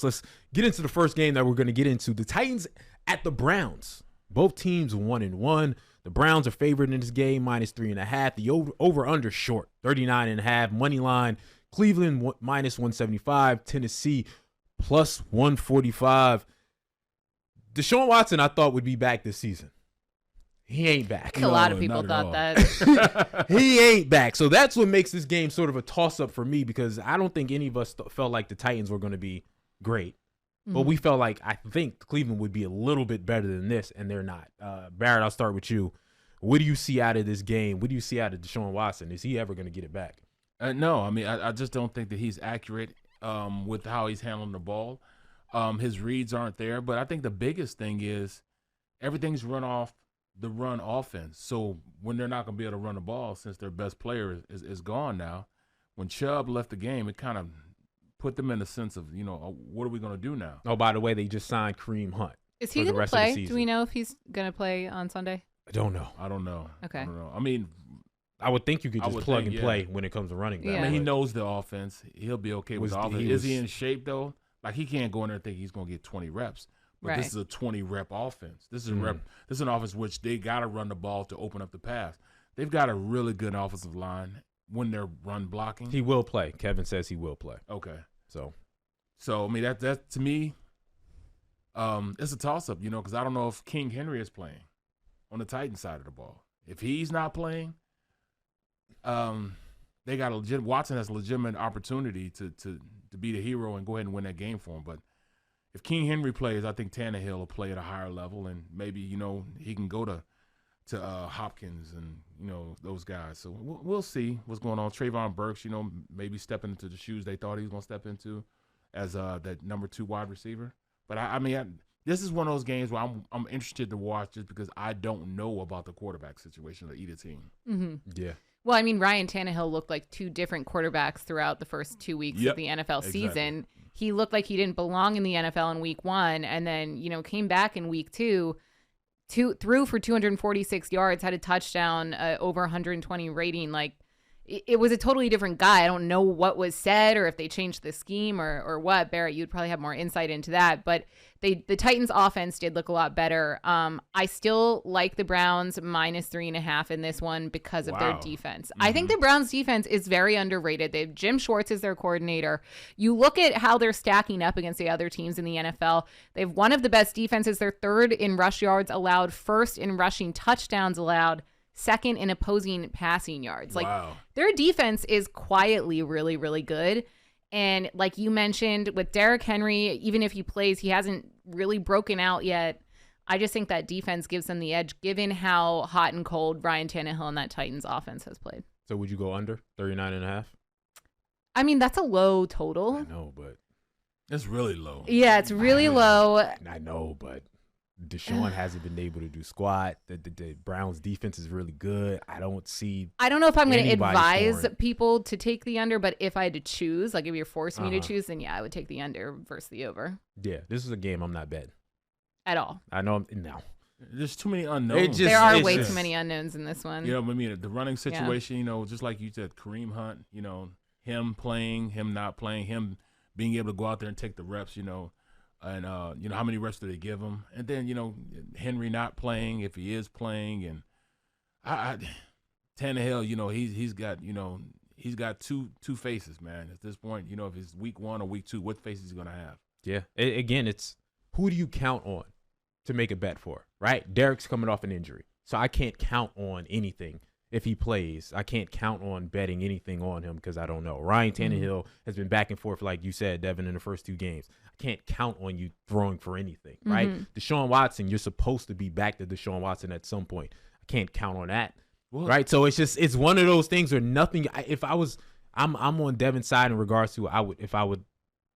Let's get into the first game that we're going to get into. The Titans at the Browns. Both teams 1-1. The Browns are favored in this game, -3.5. The over-under short, 39.5. Money line, Cleveland -175. Tennessee +145. Deshaun Watson, I thought, would be back this season. He ain't back. A lot of people thought that. He ain't back. So that's what makes this game sort of a toss-up for me, because I don't think any of us felt like the Titans were going to be great. But we felt like, I think Cleveland would be a little bit better than this, and they're not. Barrett, I'll start with you. What do you see out of this game? What do you see out of Deshaun Watson? Is he ever going to get it back? No, I mean, I just don't think that he's accurate with how he's handling the ball. His reads aren't there. But I think the biggest thing is everything's run off the run offense. So when they're not going to be able to run the ball, since their best player is gone now, when Chubb left the game, it kind of put them in the sense of, what are we going to do now? Oh, by the way, they just signed Kareem Hunt. Is he going to play? Do we know if he's going to play on Sunday? I don't know. Okay. I don't know. I mean, I would think you could just plug and play when it comes to running back. I mean, he knows the offense. He'll be okay with the offense. Is he in shape, though? Like, he can't go in there and think he's going to get 20 reps. But this is a 20-rep offense. This is This is an offense which they got to run the ball to open up the pass. They've got a really good offensive line when they're run blocking. He will play. Kevin says he will play. Okay. So I mean, that to me, it's a toss-up, because I don't know if King Henry is playing on the Titans side of the ball. If he's not playing, they got Watson has a legitimate opportunity to be the hero and go ahead and win that game for him. But if King Henry plays, I think Tannehill will play at a higher level, and maybe he can go to Hopkins and those guys. So we'll see what's going on. Trayvon Burks, maybe stepping into the shoes they thought he was going to step into as that number 2 wide receiver. But I mean, this is one of those games where I'm interested to watch just because I don't know about the quarterback situation of either team. Mm-hmm. Yeah. Well, I mean, Ryan Tannehill looked like 2 different quarterbacks throughout the first 2 weeks of the NFL season. He looked like he didn't belong in the NFL in week 1, and then, came back in week 2, threw for 246 yards, had a touchdown, over 120 rating. Like, it was a totally different guy. I don't know what was said or if they changed the scheme or what. Barrett, you'd probably have more insight into that. But the Titans' offense did look a lot better. I still like the Browns -3.5 in this one because of their defense. Mm-hmm. I think the Browns' defense is very underrated. They have Jim Schwartz as their coordinator. You look at how they're stacking up against the other teams in the NFL. They have one of the best defenses. They're 3rd in rush yards allowed, 1st in rushing touchdowns allowed, 2nd in opposing passing yards. Like, their defense is quietly really, really good. And like you mentioned with Derrick Henry, even if he plays, he hasn't really broken out yet. I just think that defense gives them the edge, given how hot and cold Ryan Tannehill and that Titans offense has played. So would you go under 39.5? I mean, that's a low total. I know, but it's really low. Yeah, it's really low. I know, but Deshaun hasn't been able to do squat. The Browns defense is really good. I don't know if I'm going to advise people to take the under, but if I had to choose, like if you're forcing me to choose, then yeah, I would take the under versus the over. Yeah, this is a game I'm not betting. At all. I know. No. There's too many unknowns. There are way too many unknowns in this one. I mean, the running situation, just like you said, Kareem Hunt, him playing, him not playing, him being able to go out there and take the reps, and how many reps do they give him? And then, Henry not playing, if he is playing, and Tannehill, he's got two faces, man. At this point, if it's week 1 or week 2, what face is he gonna have? Yeah. Again, it's who do you count on to make a bet for, right? Derek's coming off an injury, so I can't count on anything. If he plays, I can't count on betting anything on him because I don't know. Ryan Tannehill has been back and forth, like you said, Devan, in the first 2 games. I can't count on you throwing for anything, right? Deshaun Watson, you're supposed to be back to Deshaun Watson at some point. I can't count on that, right? So it's one of those things where nothing. I'm on Devan's side in regards to if I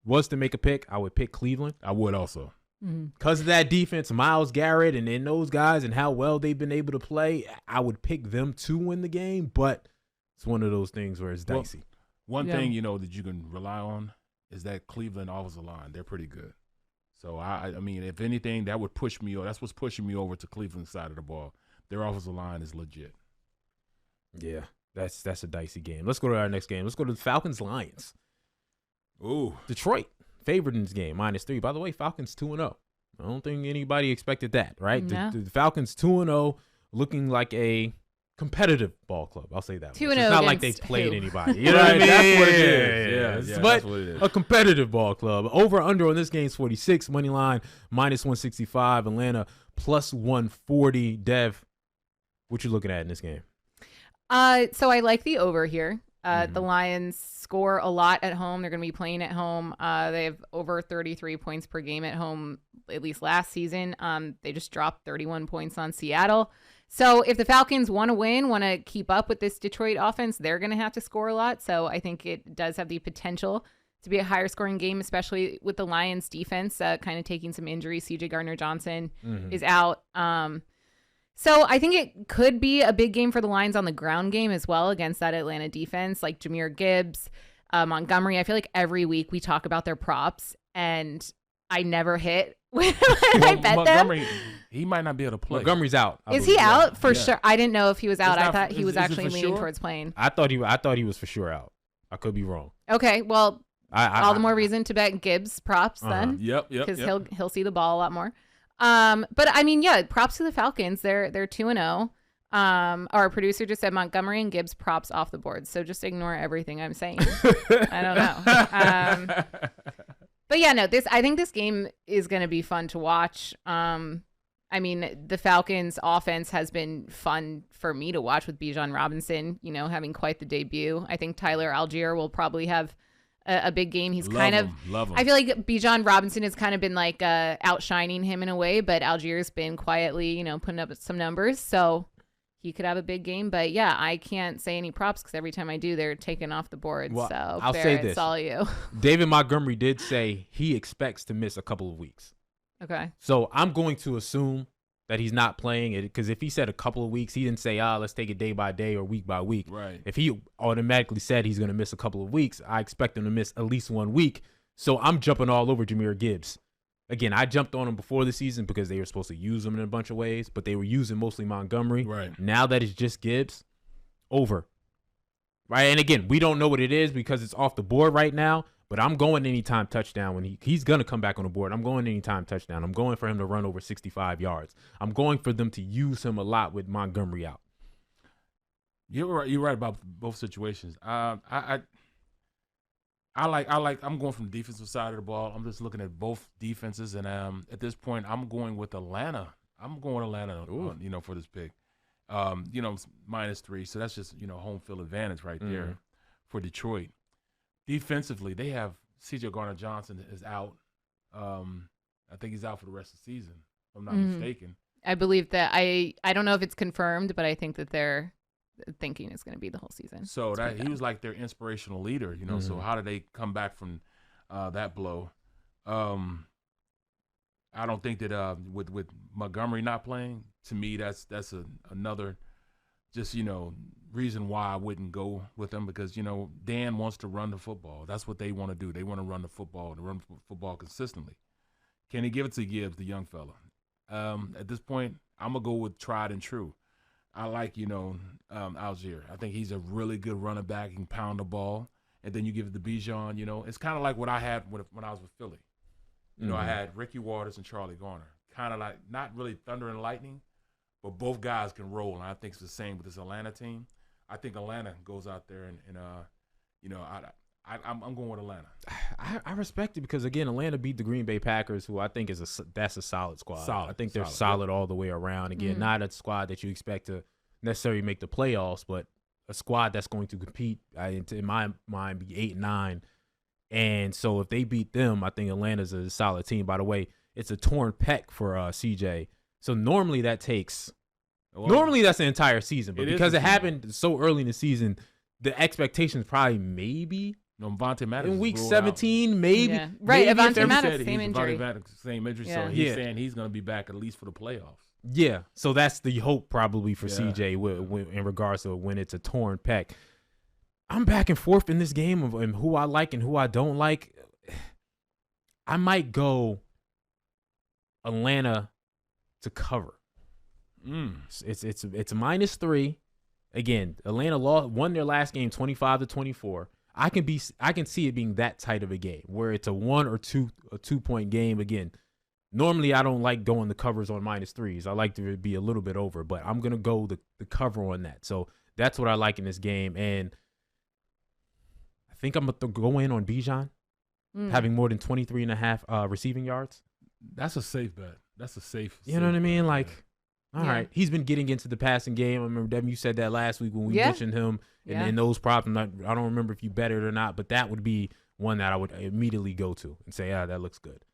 was to make a pick, I would pick Cleveland. I would also. Because of that defense, Myles Garrett and those guys and how well they've been able to play, I would pick them to win the game, but it's one of those things where it's dicey. One thing, that you can rely on is that Cleveland offensive line. They're pretty good. So, I mean, if anything, that would push me – that's what's pushing me over to Cleveland's side of the ball. Their offensive line is legit. Yeah, that's a dicey game. Let's go to our next game. Let's go to the Falcons Lions. Ooh. Detroit. favored in this game, -3. By the way, Falcons 2-0. I don't think anybody expected that, right? No. The Falcons 2-0, looking like a competitive ball club. I'll say that. 2-0 It's not like they've against played who? anybody. You know what I mean? That's what it is. Yeah, But that's what it is. a competitive ball club. Over under on this game is 46. Money line -165. Atlanta +140. Dev, what you looking at in this game? So I like the over here. The Lions score a lot at home. They're going to be playing at home. They have over 33 points per game at home, at least last season. They just dropped 31 points on Seattle. So if the Falcons want to win, want to keep up with this Detroit offense, they're going to have to score a lot. So I think it does have the potential to be a higher scoring game, especially with the Lions defense kind of taking some injuries. CJ Gardner-Johnson is out. So I think it could be a big game for the Lions on the ground game as well against that Atlanta defense, like Jahmyr Gibbs, Montgomery. I feel like every week we talk about their props, and I never hit when I bet Montgomery, them. he might not be able to play. Montgomery's out. Is he out? For Yeah. sure. I didn't know if he was out. It's I not- thought he was is it actually for leaning sure? towards playing. I thought he was for sure out. I could be wrong. Okay, well, all the more reason. reason to bet Gibbs props then. Yep. Because he'll see the ball a lot more. But I mean, yeah, props to the Falcons. They're 2-0. Our producer just said Montgomery and Gibbs props off the board. So just ignore everything I'm saying. I don't know. But yeah, no, I think this game is going to be fun to watch. I mean, the Falcons offense has been fun for me to watch with Bijan Robinson, having quite the debut. I think Tyler Algier will probably have a big game. He's love him. I feel like Bijan Robinson has kind of been like outshining him in a way, but Algier's been quietly, putting up some numbers. So he could have a big game. But yeah, I can't say any props because every time I do, they're taken off the board. Well, so I'll say Barrett, this. it's all you. David Montgomery did say he expects to miss a couple of weeks. Okay. So I'm going to assume that he's not playing it because if he said a couple of weeks, he didn't say, let's take it day by day or week by week. Right. If he automatically said he's going to miss a couple of weeks, I expect him to miss at least 1 week. So I'm jumping all over Jahmyr Gibbs. Again, I jumped on him before the season because they were supposed to use him in a bunch of ways, but they were using mostly Montgomery. Right. Now that it's just Gibbs, over. Right. And again, we don't know what it is because it's off the board right now. But I'm going anytime touchdown when he's going to come back on the board. I'm going anytime touchdown. I'm going for him to run over 65 yards. I'm going for them to use him a lot with Montgomery out. You're right about both situations. I'm going from the defensive side of the ball. I'm just looking at both defenses, and at this point, I'm going with Atlanta. I'm going with Atlanta, for this pick. -3, so that's just home field advantage right there for Detroit. Defensively, they have CJ Gardner-Johnson is out. I think he's out for the rest of the season, if I'm not mistaken. I believe that I don't know if it's confirmed, but I think that they're thinking it's going to be the whole season. So he was like their inspirational leader, So how did they come back from that blow? I don't think that with Montgomery not playing, to me that's another just reason why I wouldn't go with them because Dan wants to run the football. That's what they want to do. They want to run the football, consistently. Can he give it to Gibbs, the young fella? At this point, I'm gonna go with tried and true. I like Algier. I think he's a really good running back. He can pound the ball, and then you give it to Bijan. It's kind of like what I had when I was with Philly. I had Ricky Waters and Charlie Garner. Kind of like not really thunder and lightning, but both guys can roll. And I think it's the same with this Atlanta team. I think Atlanta goes out there and I'm going with Atlanta. I respect it because again, Atlanta beat the Green Bay Packers, who I think that's a solid squad. I think they're solid all the way around. Again, not a squad that you expect to necessarily make the playoffs, but a squad that's going to compete. In my mind, be 8-9. And so if they beat them, I think Atlanta's a solid team. By the way, it's a torn pec for CJ. So normally that takes. Normally that's the entire season, but because it happened so early in the season, the expectations probably maybe Vontae Maddox in week 17, maybe. Yeah. Right, maybe Vontae Maddox, same injury. Same injury, Yeah. so he's saying he's going to be back at least for the playoffs. Yeah, so that's the hope probably for CJ in regards to when it's a torn pec. I'm back and forth in this game of who I like and who I don't like. I might go Atlanta to cover. It's a -3. Again, Atlanta won their last game 25-24. I can see it being that tight of a game where it's a 1 or 2 point game. Again, normally I don't like going the covers on -3s. I like to be a little bit over, but I'm gonna go the cover on that. So that's what I like in this game, and I think I'm gonna go in on Bijan having more than 23.5 receiving yards. That's a safe bet. That's a safe. You know what I mean? Bet, like, all right, he's been getting into the passing game. I remember, Devan, you said that last week when we mentioned him and those props. I don't remember if you bet it or not, but that would be one that I would immediately go to and say, that looks good.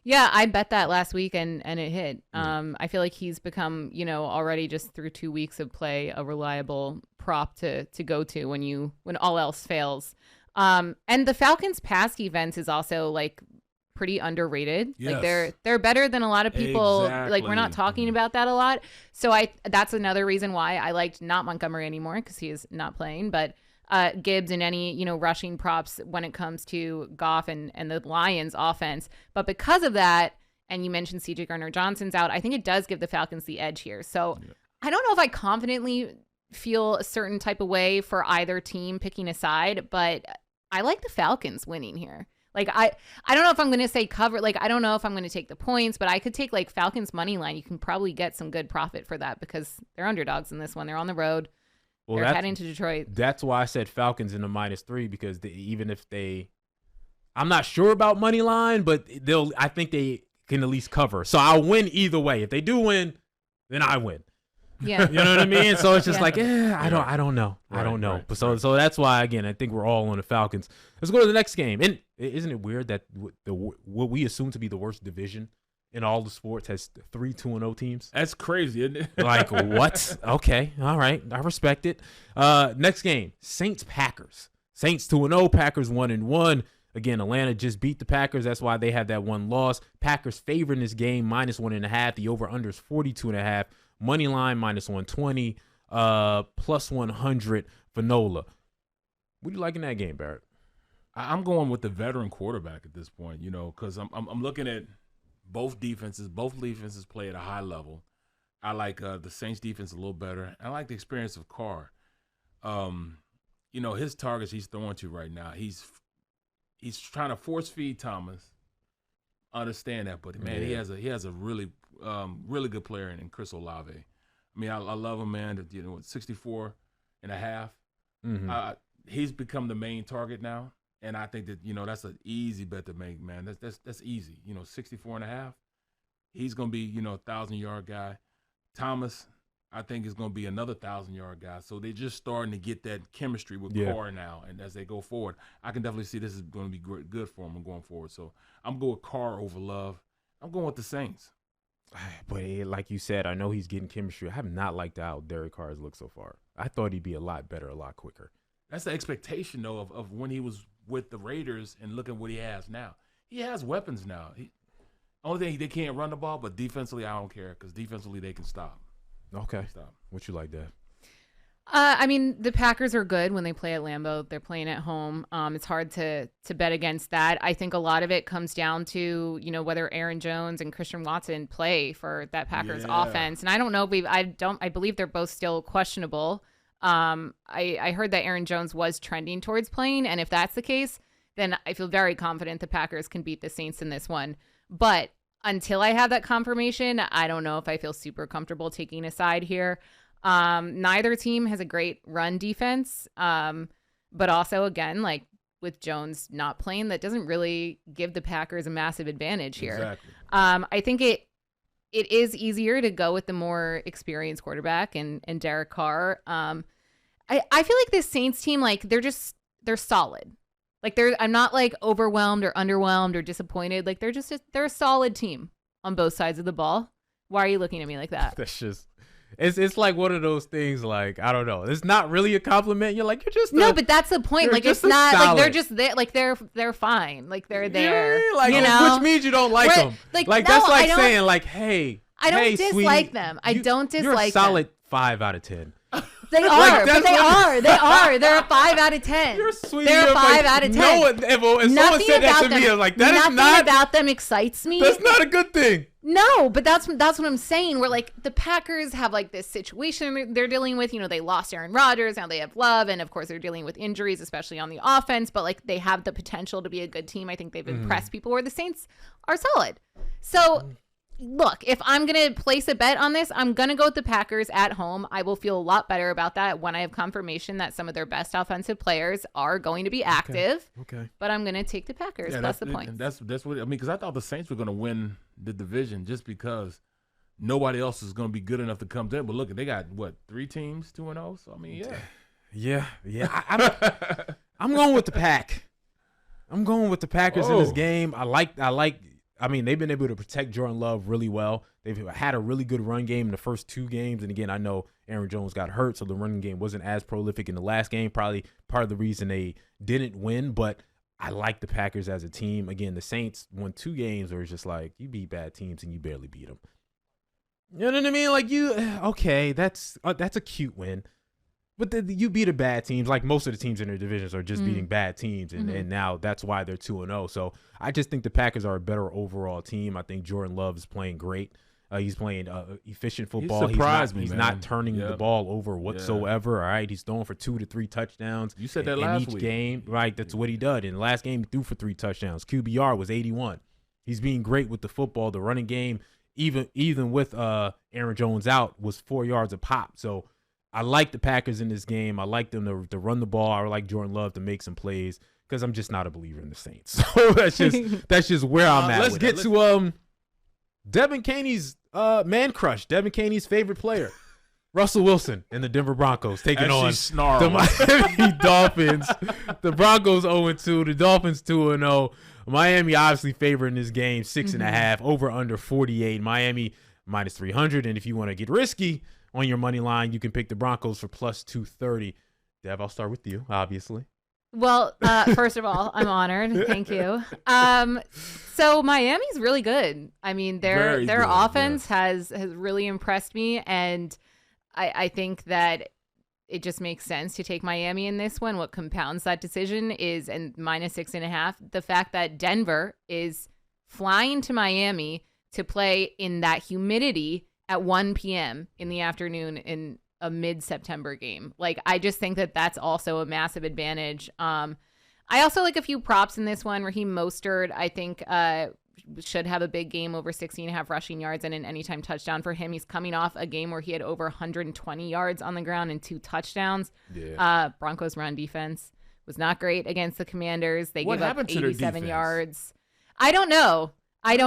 Yeah, I bet that last week and it hit. I feel like he's become, already just through 2 weeks of play, a reliable prop to go to when all else fails. And the Falcons pass defense is also like pretty underrated. Yes. Like they're better than a lot of people. Exactly. Like we're not talking about that a lot. So that's another reason why I liked not Montgomery anymore, because he is not playing, but Gibbs and any, rushing props when it comes to Goff and the Lions offense. But because of that, and you mentioned CJ Gardner-Johnson's out, I think it does give the Falcons the edge here. So I don't know if I confidently feel a certain type of way for either team picking a side, but I like the Falcons winning here. Like, I don't know if I'm going to say cover. Like, I don't know if I'm going to take the points, but I could take, like, Falcons money line. You can probably get some good profit for that because they're underdogs in this one. They're on the road. Well, they're heading to Detroit. That's why I said Falcons in the -3, because even if I'm not sure about money line, but I think they can at least cover. So I'll win either way. If they do win, then I win. Yeah. You know what I mean? So it's just like, I don't know. Right, I don't know. right, So that's why, again, I think we're all on the Falcons. Let's go to the next game. And isn't it weird that what we assume to be the worst division in all the sports has 3 2-0 teams? That's crazy, isn't it? Like, what? Okay. All right. I respect it. Next game, Saints-Packers. Saints 2-0, Packers 1-1. Again, Atlanta just beat the Packers. That's why they have that one loss. Packers favoring this game, -1.5. The over-under is 42.5. Money line -120, +100 for NOLA. What do you like in that game, Barrett? I'm going with the veteran quarterback at this point, because I'm looking at both defenses. Both defenses play at a high level. I like the Saints defense a little better. I like the experience of Carr. His targets he's throwing to right now. He's trying to force feed Thomas. I understand that, but man, he has a really really good player in Chris Olave. I mean, I love him, man. 64.5. Mm-hmm. He's become the main target now, and I think that that's an easy bet to make, man. That's easy. 64.5. He's gonna be 1,000-yard guy. Thomas, I think, is gonna be another 1,000-yard guy. So they're just starting to get that chemistry with Carr now, and as they go forward, I can definitely see this is going to be good for him going forward. So I'm going with Carr over Love. I'm going with the Saints. But like you said, I know he's getting chemistry. I have not liked how Derek Carr has looked so far. I thought he'd be a lot better, a lot quicker. That's the expectation, though, of when he was with the Raiders, and look at what he has now. He has weapons now. Only thing, they can't run the ball, but defensively, I don't care, because defensively they can stop. Okay. What you like, Dev? I mean, the Packers are good when they play at Lambeau. They're playing at home. It's hard to bet against that. I think a lot of it comes down to, whether Aaron Jones and Christian Watson play for that Packers offense. And I don't know I believe they're both still questionable. I heard that Aaron Jones was trending towards playing, and if that's the case, then I feel very confident the Packers can beat the Saints in this one. But until I have that confirmation, I don't know if I feel super comfortable taking a side here. Neither team has a great run defense, but also, again, like with Jones not playing, that doesn't really give the Packers a massive advantage here. Exactly. I think it is easier to go with the more experienced quarterback and Derek Carr. I feel like this Saints team, like they're solid. Like I'm not like overwhelmed or underwhelmed or disappointed. Like they're a solid team on both sides of the ball. Why are you looking at me like that? That's just. It's like one of those things, like, I don't know. It's not really a compliment. You're like, you're just no, but that's the point. Like, it's not solid. like they're just there. Like they're fine. Like they're there. Yeah, like, which means you don't like them. Like no, that's like saying, like, hey, I don't hey, dislike sweetie, them. I don't dislike them. You're a solid 5 out of 10. They are. But they are. They are. They're a 5 out of 10. You're sweet. They're a 5 out of 10. No one, if someone said that to me, I was like, that is not. Nothing about them excites me. That's not a good thing. No, but that's what I'm saying. Where like the Packers have like this situation they're dealing with. You know, they lost Aaron Rodgers, now they have Love, and of course they're dealing with injuries, especially on the offense. But like they have the potential to be a good team. I think they've impressed people. Where the Saints are solid. So look, if I'm gonna place a bet on this, I'm gonna go with the Packers at home. I will feel a lot better about that when I have confirmation that some of their best offensive players are going to be active. Okay. But I'm gonna take the Packers. Yeah, that's the point. And that's what I mean, because I thought the Saints were gonna win the division just because nobody else is gonna be good enough to come there. But look, they got what, 3 teams 2-0. So I mean, yeah. I'm going with the Pack. I'm going with the Packers in this game. I mean, they've been able to protect Jordan Love really well. They've had a really good run game in the first 2 games. And again, I know Aaron Jones got hurt, so the running game wasn't as prolific in the last game. Probably part of the reason they didn't win. But I like the Packers as a team. Again, the Saints won 2 games where it's just like you beat bad teams and you barely beat them. You know what I mean? Like okay, that's a cute win. But you beat a bad teams. Like most of the teams in their divisions are just beating bad teams, and now that's why they're 2-0. So I just think the Packers are a better overall team. I think Jordan Love is playing great. He's playing efficient football. He's not turning the ball over whatsoever. All right, he's throwing for 2 to 3 touchdowns. You said that last each week. Game, right? That's what he did. In the last game, he threw for 3 touchdowns. QBR was 81. He's being great with the football. The running game, even with Aaron Jones out, was 4 yards a pop. So I like the Packers in this game. I like them to run the ball. I like Jordan Love to make some plays because I'm just not a believer in the Saints. So that's just where I'm at. Let's get to Devan Kaney's man crush. Devan Kaney's favorite player, Russell Wilson, and the Denver Broncos taking on the Miami Dolphins. The Broncos 0-2. The Dolphins 2-0. Miami obviously favoring this game 6.5 over under 48. Miami minus 300. And if you want to get risky on your money line, you can pick the Broncos for plus 230. Dev, I'll start with you, obviously. Well, first of all, I'm honored. Thank you. So Miami's really good. I mean, their offense has really impressed me, and I think that it just makes sense to take Miami in this one. What compounds that decision is, and minus 6.5, the fact that Denver is flying to Miami to play in that humidity at 1 p.m. in the afternoon in a mid-September game. Like, I just think that that's also a massive advantage. I also like a few props in this one. Raheem Mostert, I think, should have a big game, over 16.5 rushing yards and an anytime touchdown for him. He's coming off a game where he had over 120 yards on the ground and 2 touchdowns. Yeah. Broncos run defense was not great against the Commanders. They gave up 87 yards. I don't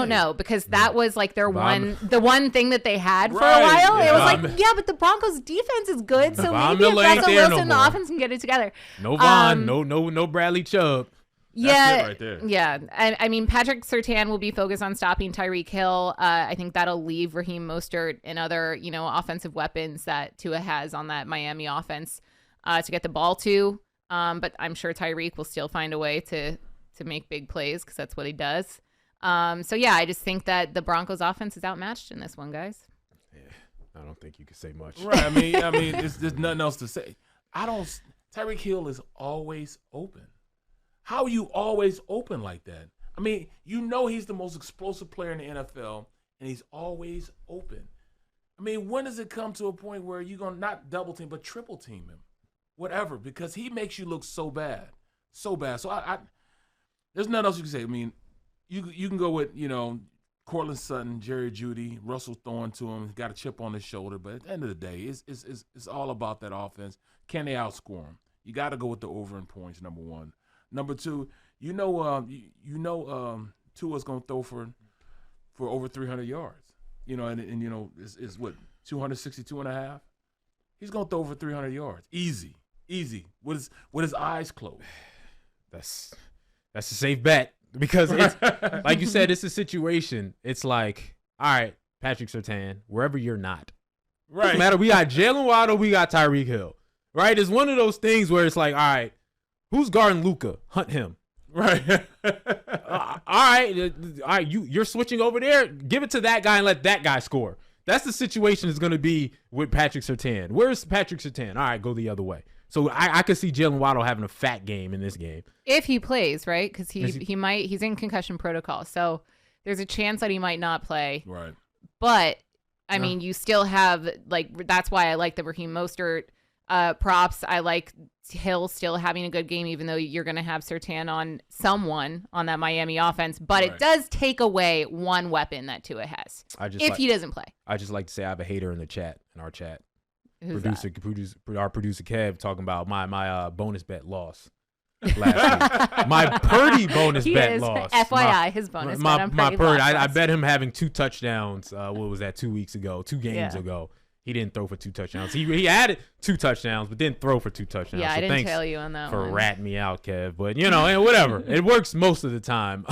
know, because that was like the one thing that they had for a while. Yeah. It was like, but the Broncos defense is good, so maybe if Russell Wilson, the offense can get it together. No Vaughn, no Bradley Chubb. That's it right there. Yeah. I mean, Patrick Surtain will be focused on stopping Tyreek Hill. I think that'll leave Raheem Mostert and other, offensive weapons that Tua has on that Miami offense to get the ball to. But I'm sure Tyreek will still find a way to make big plays because that's what he does. I just think that the Broncos offense is outmatched in this one, guys. Yeah, I don't think you can say much. Right. I mean, there's nothing else to say. Tyreek Hill is always open. How are you always open like that? I mean, he's the most explosive player in the NFL, and he's always open. I mean, when does it come to a point where you're going to not double team, but triple team him? Whatever, because he makes you look so bad. So bad. So I there's nothing else you can say. I mean, you can go with, Cortland Sutton, Jerry Jeudy, Russell throwing to him. He's got a chip on his shoulder. But at the end of the day, it's all about that offense. Can they outscore him? You got to go with the over in points, number one. Number two, Tua's going to throw for over 300 yards. It's what, 262.5? He's going to throw over 300 yards. Easy, with his eyes closed. That's a safe bet. Because it's like you said, it's a situation. It's like, all right, Patrick Surtain, wherever you're not. Right. Doesn't matter. We got Jalen Waddle, we got Tyreek Hill. Right? It's one of those things where it's like, all right, who's guarding Luka? Hunt him. Right. All right, you're switching over there. Give it to that guy and let that guy score. That's the situation is going to be with Patrick Surtain. Where's Patrick Surtain? All right, go the other way. So I could see Jalen Waddle having a fat game in this game. If he plays, right? Because he's in concussion protocol. So there's a chance that he might not play. Right. But, I mean, you still have, like, that's why I like the Raheem Mostert props. I like Hill still having a good game, even though you're going to have Surtain on someone on that Miami offense. But it does take away one weapon that Tua has if he doesn't play. I just like to say I have a hater in our chat. Who's Our producer Kev talking about my bonus bet loss last week. My Purdy bonus bet loss. FYI, his bonus bet. My Purdy. I bet him having 2 touchdowns. What was that? 2 weeks ago, 2 games ago. He didn't throw for 2 touchdowns. He added 2 touchdowns, but didn't throw for 2 touchdowns. Yeah, so I didn't thanks tell you on that for one. ratting me out, Kev. But whatever. It works most of the time.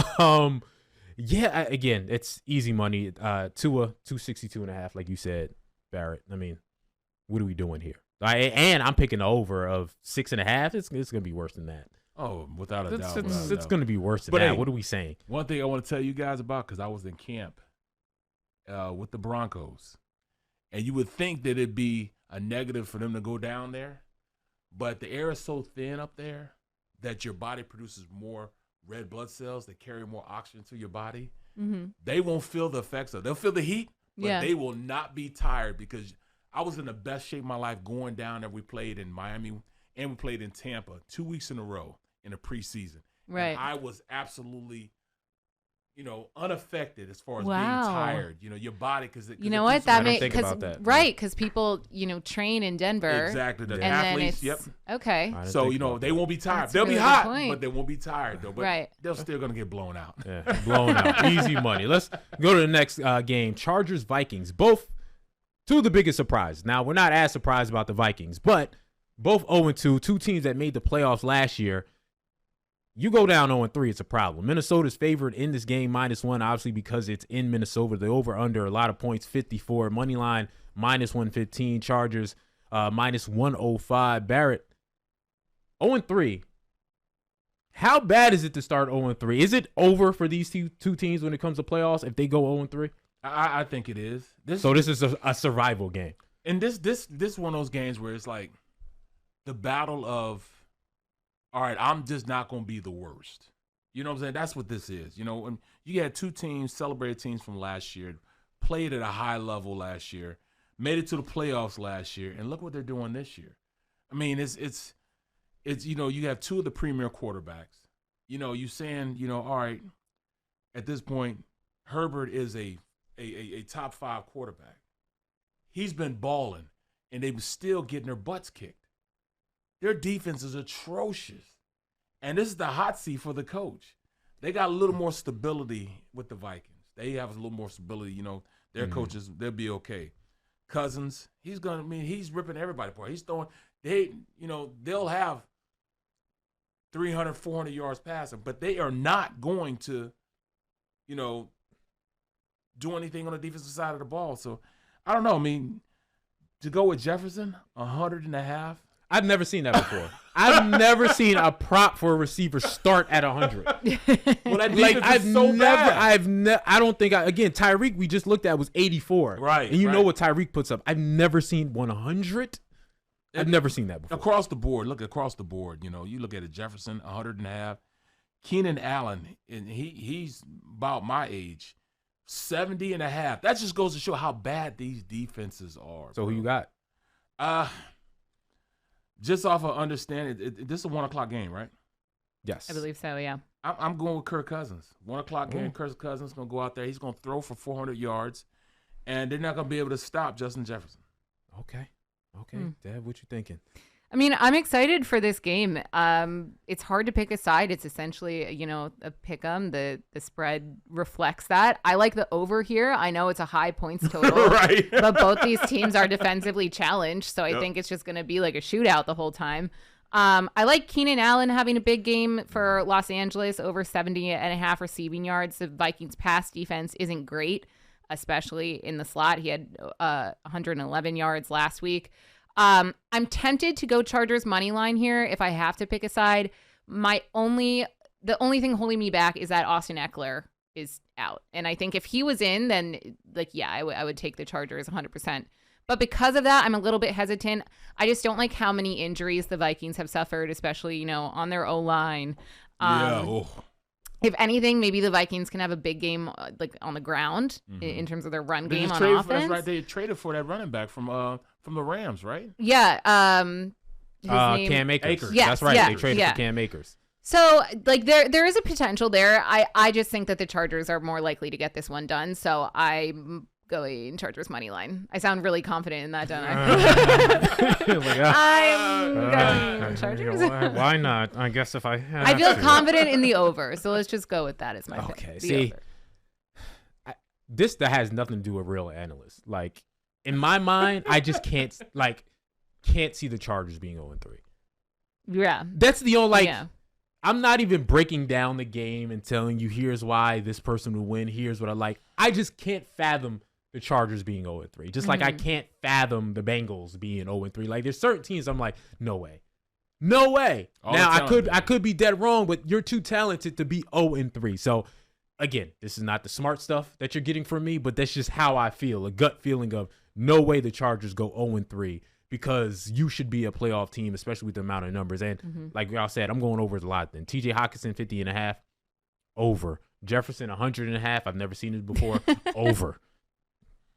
Again, it's easy money. Tua 262.5, like you said, Barrett. I mean, what are we doing here? And I'm picking the over of 6.5. It's gonna be worse than that. Oh, without a doubt. It's gonna be worse than that. Hey, what are we saying? One thing I want to tell you guys about, because I was in camp with the Broncos, and you would think that it'd be a negative for them to go down there, but the air is so thin up there that your body produces more red blood cells that carry more oxygen to your body. Mm-hmm. They won't feel the effects of it. They'll feel the heat, but they will not be tired, because I was in the best shape of my life going down there. We played in Miami and we played in Tampa 2 weeks in a row in the preseason. Right. And I was absolutely, unaffected as far as being tired. Your body, because you know what that makes because people train in Denver. Exactly. The and athletes. Then okay. So they won't be tired. They'll be hot, but they won't be tired though. But they're still gonna get blown out. Yeah, blown out. Easy money. Let's go to the next game. Chargers Vikings. Both. 2 of the biggest surprises. Now, we're not as surprised about the Vikings, but both 0-2, 2 teams that made the playoffs last year. You go down 0-3, it's a problem. Minnesota's favored in this game, -1, obviously because it's in Minnesota. The over-under, a lot of points, 54. Moneyline, -115. Chargers, -105. Barrett, 0-3. How bad is it to start 0-3? Is it over for these two teams when it comes to playoffs if they go 0-3? I think it is. This is a survival game. And this one of those games where it's like the battle of, all right, I'm just not going to be the worst. You know what I'm saying? That's what this is. And you had 2 teams, celebrated teams from last year, played at a high level last year, made it to the playoffs last year, and look what they're doing this year. I mean, it's you have 2 of the premier quarterbacks. You saying, all right, at this point, Herbert is a top 5 quarterback. He's been balling, and they've still getting their butts kicked. Their defense is atrocious, and this is the hot seat for the coach. They got a little more stability with the Vikings. They have a little more stability. Their coaches, they'll be okay. Cousins, he's ripping everybody apart. He's throwing. They'll have 300, 400 yards passing, but they are not going to, do anything on the defensive side of the ball. So, I don't know. I mean, to go with Jefferson, 100.5. I've never seen that before. I've never seen a prop for a receiver start at 100. Well, that defense is so bad. I don't think again, Tyreek we just looked at was 84. Right. And you know what Tyreek puts up. I've never seen 100. I've never seen that before. Across the board. Look across the board. You look at it, Jefferson, 100.5. Keenan Allen, and he's about my age. 70.5. That just goes to show how bad these defenses are. So who you got? Just off of understanding, this is a 1:00 game, right? Yes, I believe so. Yeah. I'm going with Kirk Cousins. 1:00 game. Kirk Cousins gonna go out there. He's gonna throw for 400 yards, and they're not gonna be able to stop Justin Jefferson. Okay. Dad, what you thinking? I mean, I'm excited for this game. It's hard to pick a side. It's essentially, a pick 'em. The spread reflects that. I like the over here. I know it's a high points total, right? But both these teams are defensively challenged, so I think it's just going to be like a shootout the whole time. I like Keenan Allen having a big game for Los Angeles, over 70.5 receiving yards. The Vikings' pass defense isn't great, especially in the slot. He had 111 yards last week. I'm tempted to go Chargers money line here if I have to pick a side. The only thing holding me back is that Austin Eckler is out. And I think if he was in, then I would take the Chargers 100%. But because of that, I'm a little bit hesitant. I just don't like how many injuries the Vikings have suffered, especially, on their O-line. If anything, maybe the Vikings can have a big game on the ground in terms of their run game on offense. That's right. They traded for that running back from the Rams, right? Yeah. His name, Cam Akers. Yes, that's right. They traded for Cam Akers. So there is a potential there. I just think that the Chargers are more likely to get this one done. So I'm going Chargers money line. I sound really confident in that, don't I? I'm going Chargers. Why not? I guess if I have I feel confident in the over. So let's just go with that as my pick. Okay. See, that has nothing to do with real analysts. Like in my mind, I just can't see the Chargers being 0-3. Yeah. That's the only I'm not even breaking down the game and telling you here's why this person will win. Here's what I like. I just can't fathom the Chargers being 0-3. Just like I can't fathom the Bengals being 0-3. Like there's certain teams I'm like, no way. No way. Now I could be dead wrong, but you're too talented to be 0-3. So again, this is not the smart stuff that you're getting from me, but that's just how I feel. A gut feeling of no way the Chargers go 0-3 because you should be a playoff team, especially with the amount of numbers. And like y'all said, I'm going over a lot then. TJ Hawkinson 50.5 over. Jefferson 100.5. I've never seen it before. Over.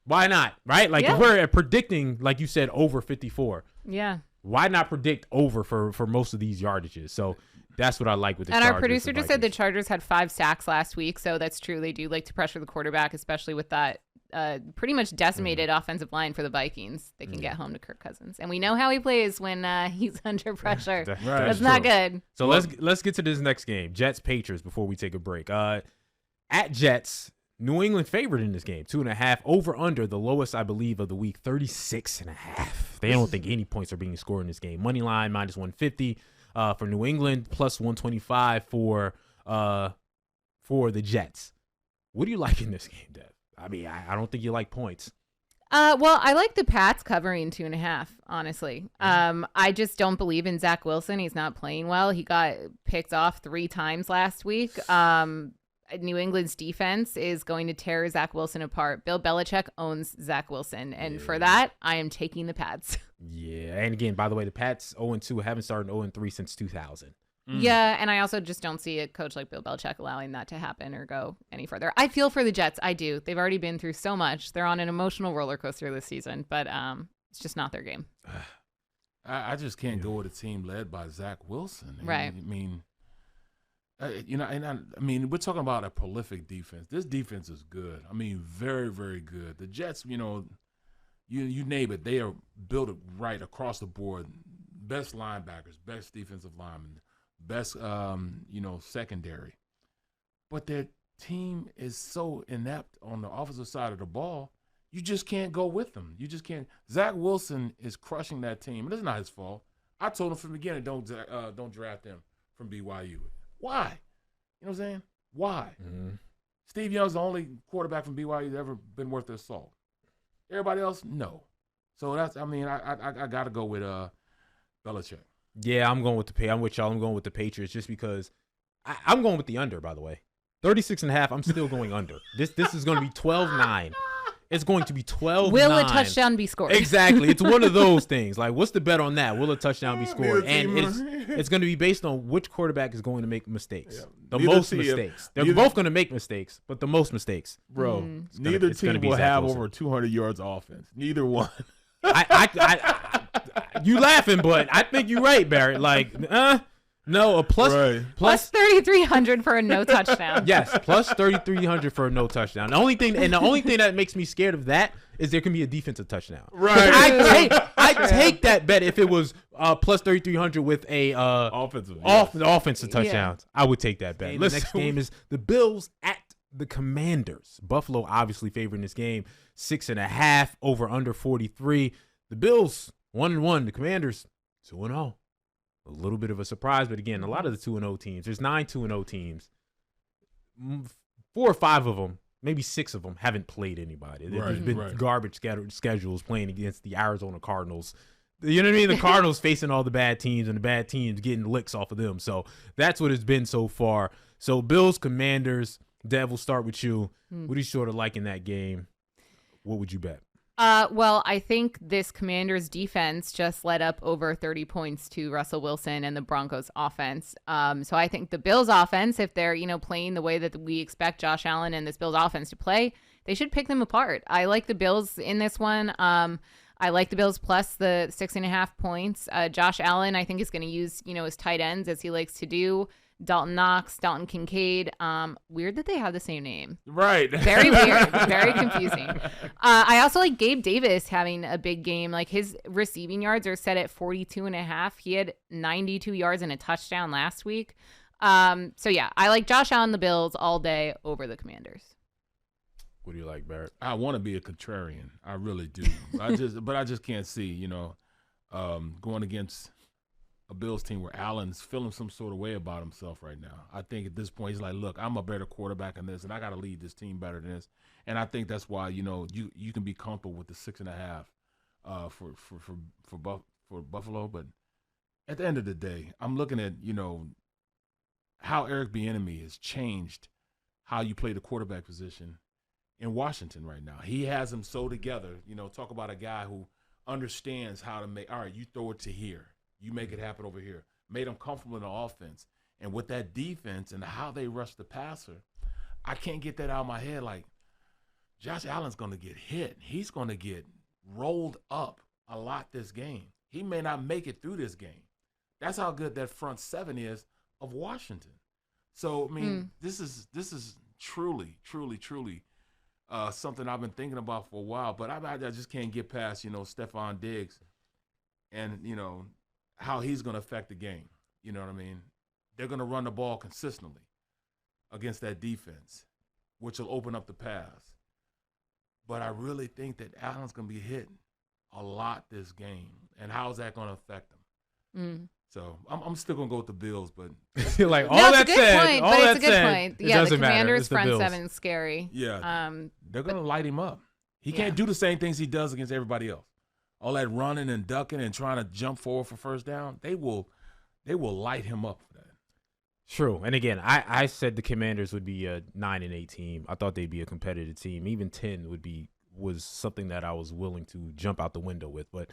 Why not? Right? Like if we're predicting, like you said, over 54. Yeah. Why not predict over for most of these yardages? So that's what I like with the Chargers. And our producer just said the Chargers had 5 sacks last week. So that's true. They do like to pressure the quarterback, especially with that pretty much decimated offensive line for the Vikings. They can get home to Kirk Cousins. And we know how he plays when he's under pressure. That's not good. So let's get to this next game. Jets Patriots before we take a break. At Jets, New England favored in this game, 2.5 over under the lowest, I believe, of the week, 36.5. They don't think any points are being scored in this game. Money line minus 150 for New England, plus 125 for the Jets. What do you like in this game, Dev? I mean, I don't think you like points. Well, I like the Pats covering 2.5, honestly. I just don't believe in Zach Wilson. He's not playing well. He got picked off 3 times last week. New England's defense is going to tear Zach Wilson apart. Bill Belichick owns Zach Wilson. And for that, I am taking the Pats. Yeah. And again, by the way, the Pats 0-2 haven't started 0-3 since 2000. Yeah, and I also just don't see a coach like Bill Belichick allowing that to happen or go any further. I feel for the Jets. I do. They've already been through so much. They're on an emotional roller coaster this season, but it's just not their game. I just can't go with a team led by Zach Wilson. Right. I mean, I mean, we're talking about a prolific defense. This defense is good. I mean, very, very good. The Jets, you name it, they are built right across the board. Best linebackers, best defensive linemen, best, secondary. But their team is so inept on the offensive side of the ball, you just can't go with them. You just can't. Zach Wilson is crushing that team. And it's not his fault. I told him from the beginning, don't draft him from BYU. Why? You know what I'm saying? Why? Mm-hmm. Steve Young's the only quarterback from BYU that's ever been worth their salt. Everybody else, no. So I got to go with Belichick. Yeah, I'm with y'all. I'm going with the Patriots just because I'm going with the under, by the way. 36.5, I'm still going under. This is going to be 12-9. It's going to be 12-9. Will a touchdown be scored? Exactly. It's one of those things. Like, what's the bet on that? Will a touchdown be scored? And it's going to be based on which quarterback is going to make mistakes. Yeah. The most mistakes. They're both going to make mistakes, but the most mistakes. Bro, neither team will have over 200 yards offense. Neither one. You laughing, but I think you're right, Barrett. Like, no, plus 3,300 for a no touchdown. Yes, plus 3,300 for a no touchdown. The only thing that makes me scared of that is there can be a defensive touchdown. Right. I take that bet if it was plus 3,300 with a offensive touchdowns. Yeah. I would take that bet. The next game is the Bills at the Commanders. Buffalo obviously favoring this game, 6.5 over under 43. The Bills 1-1. The Commanders 2-0. A little bit of a surprise, but again, a lot of the 2-0 teams. There's 9 2-0 teams. 4 or 5 of them, maybe 6 of them, haven't played anybody. There's been garbage schedules playing against the Arizona Cardinals. You know what I mean? The Cardinals facing all the bad teams and the bad teams getting licks off of them. So that's what it's been so far. So Bills, Commanders, Dev, we'll start with you. What do you sort of like in that game? What would you bet? Well, I think this Commanders defense just led up over 30 points to Russell Wilson and the Broncos offense. So I think the Bills offense, if they're, playing the way that we expect Josh Allen and this Bills offense to play, they should pick them apart. I like the Bills in this one. I like the Bills plus the 6.5 points. Josh Allen, I think, is going to use, his tight ends as he likes to do. Dalton Knox, Dalton Kincaid. Weird that they have the same name. Right. Very weird. Very confusing. I also like Gabe Davis having a big game. Like his receiving yards are set at 42.5. He had 92 yards and a touchdown last week. So yeah, I like Josh Allen, the Bills all day over the Commanders. What do you like, Barrett? I want to be a contrarian. I really do. But I just can't see, going against a Bills team where Allen's feeling some sort of way about himself right now. I think at this point he's like, look, I'm a better quarterback than this, and I got to lead this team better than this. And I think that's why you can be comfortable with the 6.5 for Buffalo. But at the end of the day, I'm looking at how Eric Bieniemy has changed how you play the quarterback position in Washington right now. He has them so together. Talk about a guy who understands how to make. All right, you throw it to here. You make it happen over here. Made them comfortable in the offense. And with that defense and how they rush the passer, I can't get that out of my head. Like, Josh Allen's going to get hit. He's going to get rolled up a lot this game. He may not make it through this game. That's how good that front seven is of Washington. So, I mean, this is truly, truly, truly something I've been thinking about for a while. But I just can't get past, Stephon Diggs and, how he's going to affect the game. You know what I mean? They're going to run the ball consistently against that defense, which will open up the pass. But I really think that Allen's going to be hit a lot this game. And how is that going to affect him? So I'm still going to go with the Bills. But like all that said, all that said, yeah, the Commanders' front seven is scary. Yeah, they're going to light him up. He can't do the same things he does against everybody else. All that running and ducking and trying to jump forward for first down, they will light him up for that. True. And again, I said the Commanders would be a 9-8 team. I thought they'd be a competitive team. Even 10 was something that I was willing to jump out the window with. But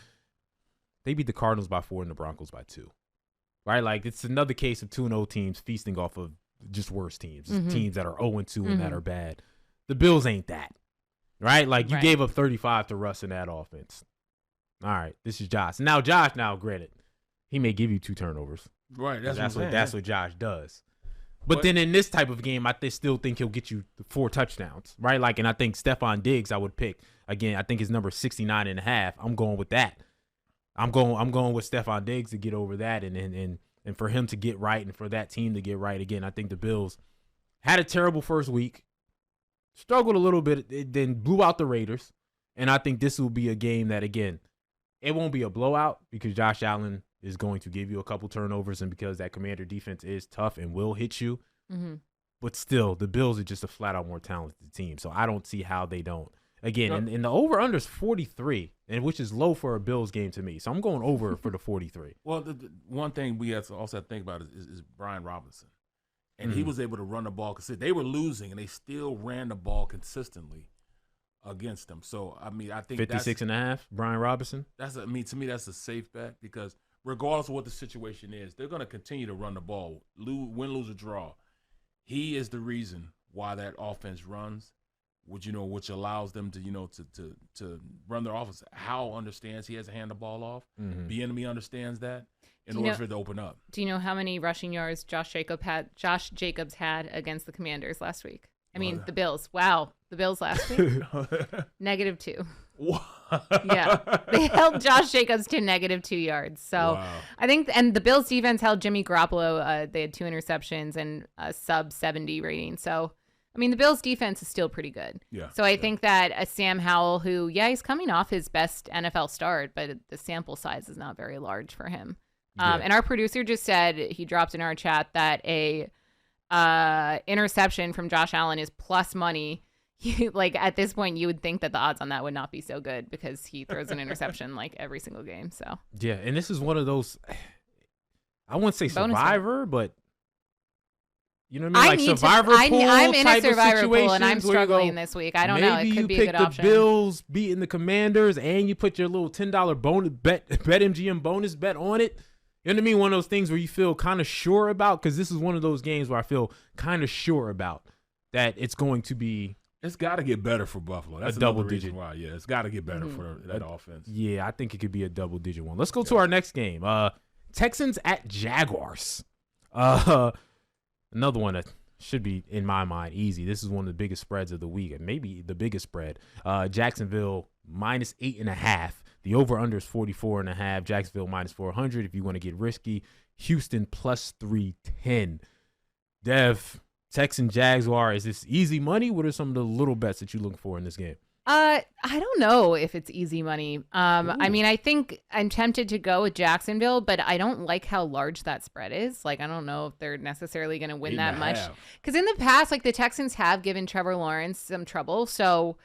they beat the Cardinals by 4 and the Broncos by 2. Right? Like, it's another case of 2-0 teams feasting off of just worse teams. Teams that are 0-2 and that are bad. The Bills ain't that. Right? Like, you gave up 35 to Russ in that offense. All right, this is Josh. Now, granted, he may give you 2 turnovers. Right, that's what Josh does. But then in this type of game, I still think he'll get you 4 touchdowns, right? Like, and I think Stephon Diggs I would pick. Again, I think his number is 69.5. I'm going with that. I'm going with Stephon Diggs to get over that and for him to get right and for that team to get right. Again, I think the Bills had a terrible first week, struggled a little bit, then blew out the Raiders. And I think this will be a game that, again, it won't be a blowout because Josh Allen is going to give you a couple turnovers and because that Commander defense is tough and will hit you. But still, the Bills are just a flat-out more talented team. So I don't see how they don't. Again, and the over-under is 43, and which is low for a Bills game to me. So I'm going over for the 43. Well, the one thing we have to also think about is Brian Robinson. And he was able to run the ball because they were losing, and they still ran the ball consistently against them. So, I mean, I think 56.5, Brian Robinson. To me, that's a safe bet because regardless of what the situation is, they're going to continue to run the ball, win, lose, or draw. He is the reason why that offense runs, which allows them to run their offense. Howell understands he has to hand the ball off. Bieniemy understands that in order for it to open up. Do you know how many rushing yards Josh Jacobs had against the Commanders last week? I mean, the Bills. Wow. The Bills last week? -2. What? Yeah. They held Josh Jacobs to -2 yards. So I think, and the Bills defense held Jimmy Garoppolo. They had 2 interceptions and a sub 70 rating. So, I mean, the Bills defense is still pretty good. Yeah. So I think that a Sam Howell, who, he's coming off his best NFL start, but the sample size is not very large for him. And our producer just said, he dropped in our chat that a interception from Josh Allen is plus money. Like at this point, you would think that the odds on that would not be so good because he throws an interception like every single game. So yeah, and this is one of those, I wouldn't say survivor, but You know what I mean? Like survivor pool I'm in type a survivor of pool, and I'm struggling go, this week. I don't know. It could be a good option. Maybe you pick the Bills beating the Commanders, and you put your little $10 bonus bet MGM bonus bet on it. You know what I mean? One of those things where you feel kind of sure about, because this is one of those games where I feel kind of sure about that it's going to be. It's got to get better for Buffalo. That's a double-digit. Why, yeah, it's got to get better for that offense. Yeah, I think it could be a double-digit one. Let's go to our next game. Texans at Jaguars. Another one that should be, in my mind, easy. This is one of the biggest spreads of the week, and maybe the biggest spread. Jacksonville -8.5. The over-under is 44.5. Jacksonville -400 if you want to get risky. Houston +310. Dev, Texans Jaguar, is this easy money? What are some of the little bets that you're looking for in this game? I don't know if it's easy money. I mean, I think I'm tempted to go with Jacksonville, but I don't like how large that spread is. Like, I don't know if they're necessarily going to win that much. Because in the past, like, the Texans have given Trevor Lawrence some trouble. So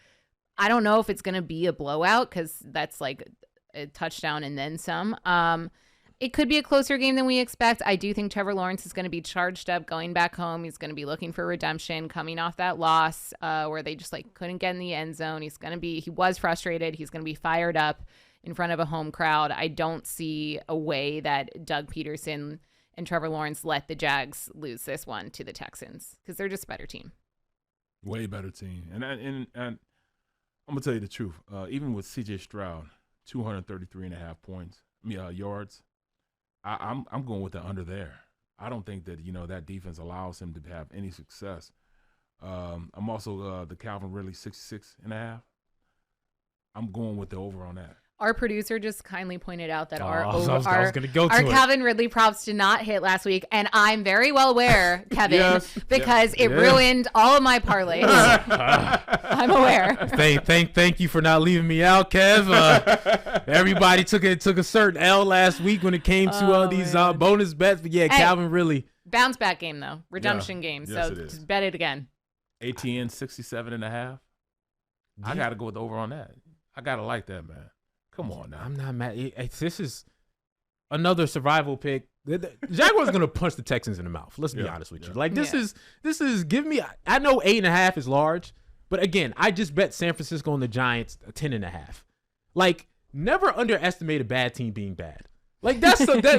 I don't know if it's going to be a blowout, because that's like a touchdown and then some. It could be a closer game than we expect. I do think Trevor Lawrence is going to be charged up going back home. He's going to be looking for redemption coming off that loss where they just like couldn't get in the end zone. He was frustrated. He's going to be fired up in front of a home crowd. I don't see a way that Doug Peterson and Trevor Lawrence let the Jags lose this one to the Texans, because they're just a better team. Way better team. And I'm going to tell you the truth. Even with C.J. Stroud, 233.5 yards. I'm going with the under there. I don't think that, that defense allows him to have any success. I'm also the Calvin Ridley 66.5. I'm going with the over on that. Our producer just kindly pointed out that our Calvin Ridley props did not hit last week, and I'm very well aware, Kevin, because it ruined all of my parlays. I'm aware. Thank you for not leaving me out, Kev. Everybody took a certain L last week when it came to these bonus bets, but yeah, hey, Calvin Ridley. Bounce back game though, redemption game. Yes, so just bet it again. ATN 67.5. I got to go with the over on that. I gotta like that, man. Come on now. I'm not mad. This is another survival pick. The Jaguars are gonna punch the Texans in the mouth. Let's be honest with you. Like this is give me. I know 8.5 is large, but again, I just bet San Francisco and the Giants 10.5. Like, never underestimate a bad team being bad. Like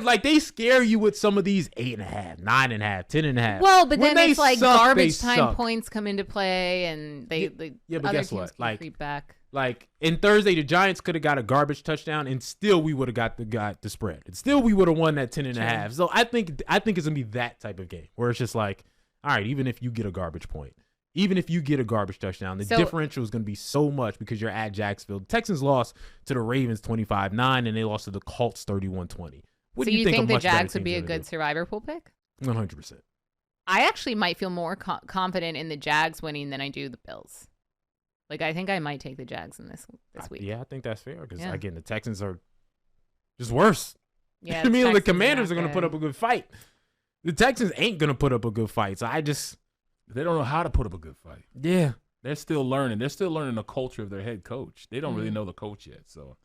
like they scare you with some of these 8.5, 9.5, 10.5. Well, but then it's like garbage time points come into play, and but guess what? Like, creep back. Like in Thursday, the Giants could have got a garbage touchdown, and still we would have got the spread, and still we would have won that 10.5. So I think it's gonna be that type of game where it's just like, all right, even if you get a garbage point, even if you get a garbage touchdown, the differential is gonna be so much because you're at Jacksonville. The Texans lost to the Ravens 25-9, and they lost to the Colts 31-20. What do you think the Jags would be a good survivor pool pick? 100%. I actually might feel more confident in the Jags winning than I do the Bills. Like, I think I might take the Jags in this week. Yeah, I think that's fair because, again, the Texans are just worse. Yeah, I mean, the Commanders are going to put up a good fight. The Texans ain't going to put up a good fight. So they don't know how to put up a good fight. Yeah. They're still learning. They're still learning the culture of their head coach. They don't really know the coach yet. So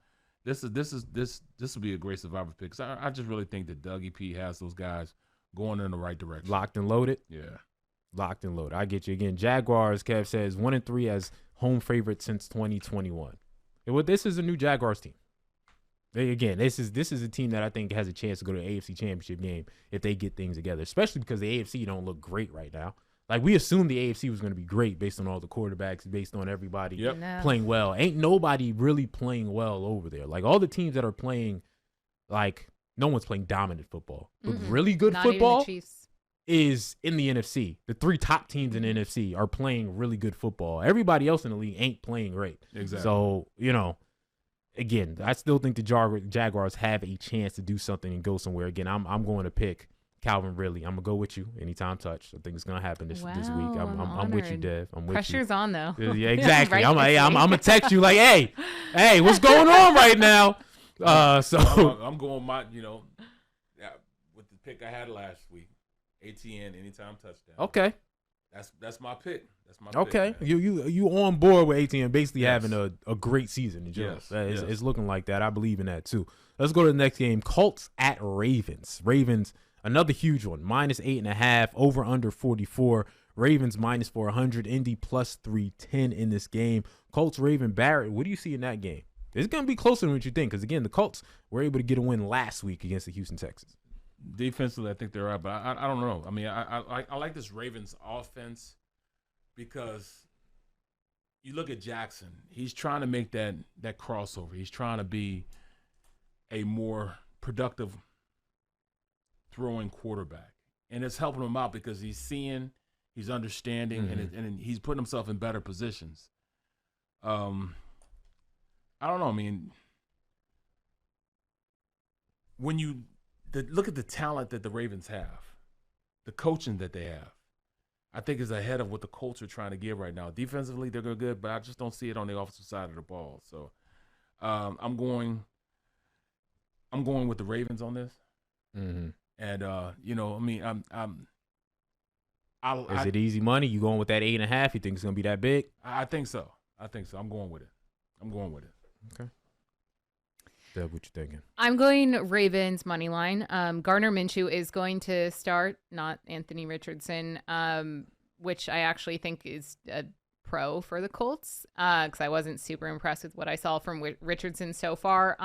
this will be a great survivor pick. So I just really think that Dougie P has those guys going in the right direction. Locked and loaded? Yeah. Locked and loaded. I get you. Again, Jaguars, Kev says, 1-3 as home favorite since 2021. This is a new Jaguars team. This is a team that I think has a chance to go to the AFC Championship game if they get things together, especially because the AFC don't look great right now. Like, we assumed the AFC was going to be great based on all the quarterbacks, based on everybody playing well. Ain't nobody really playing well over there. Like, all the teams that are playing, like, no one's playing dominant football. But really good football is in the NFC. The three top teams in the NFC are playing really good football. Everybody else in the league ain't playing great. Exactly. So, again, I still think the Jaguars have a chance to do something and go somewhere. Again, I'm going to pick Calvin Ridley. I'm going to go with you anytime touch. I think it's going to happen this week. I'm with you, Dev. I'm with Pressure's on, though. Yeah, exactly. I'm going to text you like, hey, what's going on right now? I'm going with the pick I had last week. ATN anytime touchdown. Okay. That's my pick. Okay. Pick, you on board with ATN basically having a great season in general. Yes. It's looking like that. I believe in that too. Let's go to the next game. Colts at Ravens. Ravens, Another huge one, -8.5, over under 44. Ravens -400, Indy +310 in this game. Colts, Raven, Barrett, what do you see in that game? It's going to be closer than what you think because, again, the Colts were able to get a win last week against the Houston Texans. Defensively, I think they're right, but I don't know. I mean, I like this Ravens offense because you look at Jackson. He's trying to make that crossover. He's trying to be a more productive throwing quarterback, and it's helping him out because he's seeing, he's understanding, and he's putting himself in better positions. I don't know. I mean, when you look at the talent that the Ravens have, the coaching that they have, I think is ahead of what the Colts are trying to give right now. Defensively, they're good, but I just don't see it on the offensive side of the ball. So I'm going with the Ravens on this. Mm-hmm. And you know, I mean, Is it easy money? You going with that 8.5? You think it's gonna be that big? I think so. I'm going with it. Okay. Deb, what you thinking? I'm going Ravens money line. Gardner Minshew is going to start, not Anthony Richardson, which I actually think is a pro for the Colts because I wasn't super impressed with what I saw from Richardson so far.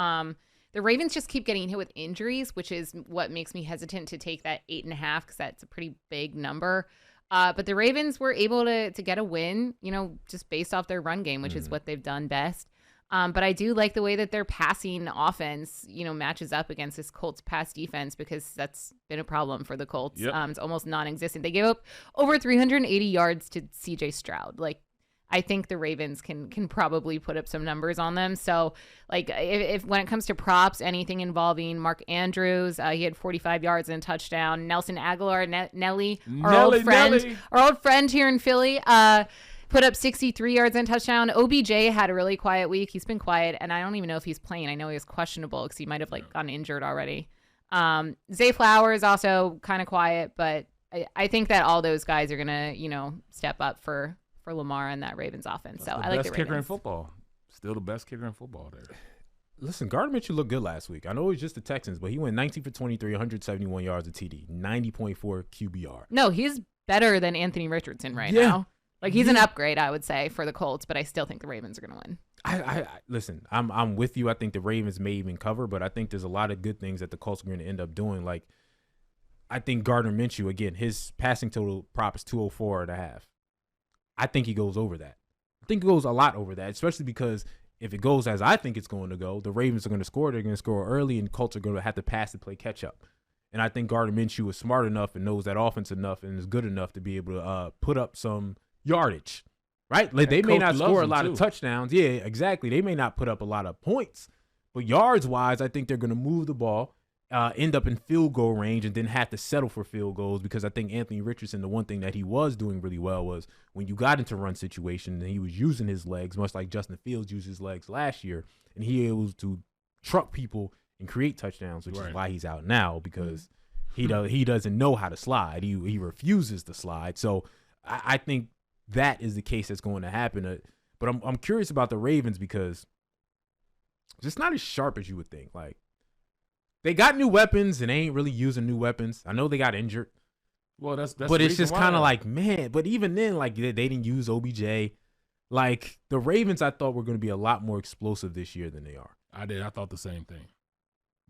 The Ravens just keep getting hit with injuries, which is what makes me hesitant to take that 8.5 because that's a pretty big number. But the Ravens were able to get a win, you know, just based off their run game, which is what they've done best. But I do like the way that their passing offense, you know, matches up against this Colts pass defense because that's been a problem for the Colts. Yep. It's almost non-existent. They gave up over 380 yards to C.J. Stroud. Like, I think the Ravens can probably put up some numbers on them. So, like, if when it comes to props, anything involving Mark Andrews, he had 45 yards and a touchdown. Nelson Aguilar, Nelly, our old friend here in Philly, put up 63 yards and a touchdown. OBJ had a really quiet week. He's been quiet, and I don't even know if he's playing. I know he was questionable because he might have gotten injured already. Zay Flowers also kind of quiet, but I think that all those guys are gonna, you know, step up for Lamar and that Ravens offense. So I like the Ravens. Best kicker in football. Still the best kicker in football there. Listen, Gardner Minshew looked good last week. I know it was just the Texans, but he went 19 for 23, 171 yards of TD, 90.4 QBR. No, he's better than Anthony Richardson right now. Like, he's an upgrade, I would say, for the Colts, but I still think the Ravens are going to win. I listen, I'm with you. I think the Ravens may even cover, but I think there's a lot of good things that the Colts are going to end up doing. Like, I think Gardner Minshew, again, his passing total prop is 204.5. I think he goes over that. I think it goes a lot over that, especially because if it goes as I think it's going to go, the Ravens are going to score. They're going to score early, and Colts are going to have to pass to play catch up. And I think Gardner Minshew is smart enough and knows that offense enough and is good enough to be able to put up some yardage, right? Like, they may not score a lot of touchdowns. Yeah, exactly. They may not put up a lot of points, but yards-wise, I think they're going to move the ball, end up in field goal range, and then have to settle for field goals because I think Anthony Richardson, the one thing that he was doing really well was when you got into run situation and he was using his legs, much like Justin Fields used his legs last year, and he was able to truck people and create touchdowns, which is why he's out now because he doesn't know how to slide. He refuses to slide. So I think that is the case that's going to happen. But I'm curious about the Ravens because it's just not as sharp as you would think. Like, they got new weapons and they ain't really using new weapons. I know they got injured. Well, that's but it's just kind of like, man. But even then, like, they didn't use OBJ. Like, the Ravens, I thought were going to be a lot more explosive this year than they are. I thought the same thing.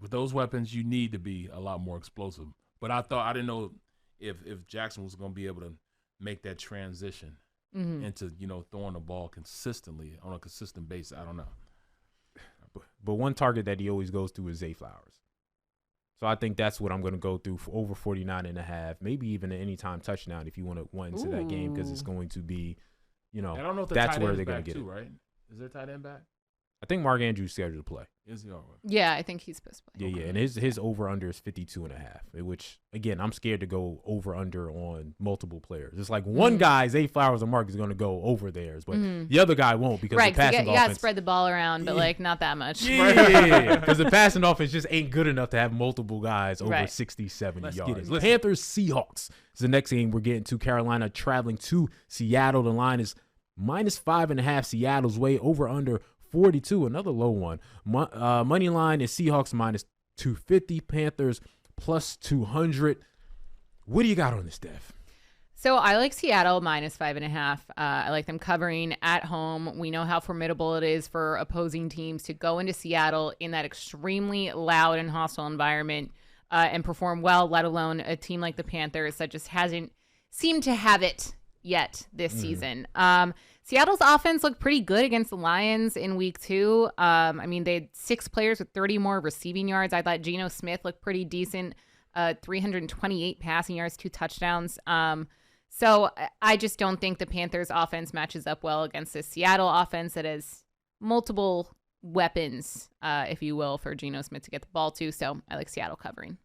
With those weapons, you need to be a lot more explosive. But I didn't know if Jackson was going to be able to make that transition into, you know, throwing the ball consistently on a consistent basis. I don't know. But one target that he always goes to is Zay Flowers. So I think that's what I'm going to go through for over 49.5, maybe even an anytime touchdown if you want to win into that game because it's going to be, you know, I don't know if that's where they're going to get too, it. Right? Is there a tight end back? I think Mark Andrews is scheduled to play. Is he all right? Yeah, I think he's supposed to play. Yeah, and his over-under is 52.5, which, again, I'm scared to go over-under on multiple players. It's like one guy, Zay Flowers or Mark, is going to go over theirs, but the other guy won't because the passing offense. You got to spread the ball around, but, like, not that much. Yeah, because the passing offense just ain't good enough to have multiple guys over 60, 70 yards. Panthers Seahawks is the next game we're getting to. Carolina traveling to Seattle. The line is -5.5 Seattle's way, over-under 42, another low one. Money line is Seahawks -250, Panthers plus 200. What do you got on this, Dev? So I like Seattle minus 5.5. I like them covering at home. We know how formidable it is for opposing teams to go into Seattle in that extremely loud and hostile environment and perform well, let alone a team like the Panthers that just hasn't seemed to have it yet this season. Seattle's offense looked pretty good against the Lions in week 2. I mean, they had 6 players with 30 more receiving yards. I thought Geno Smith looked pretty decent, 328 passing yards, 2 touchdowns. So I just don't think the Panthers offense matches up well against this Seattle offense that has multiple weapons, if you will, for Geno Smith to get the ball to. So I like Seattle covering.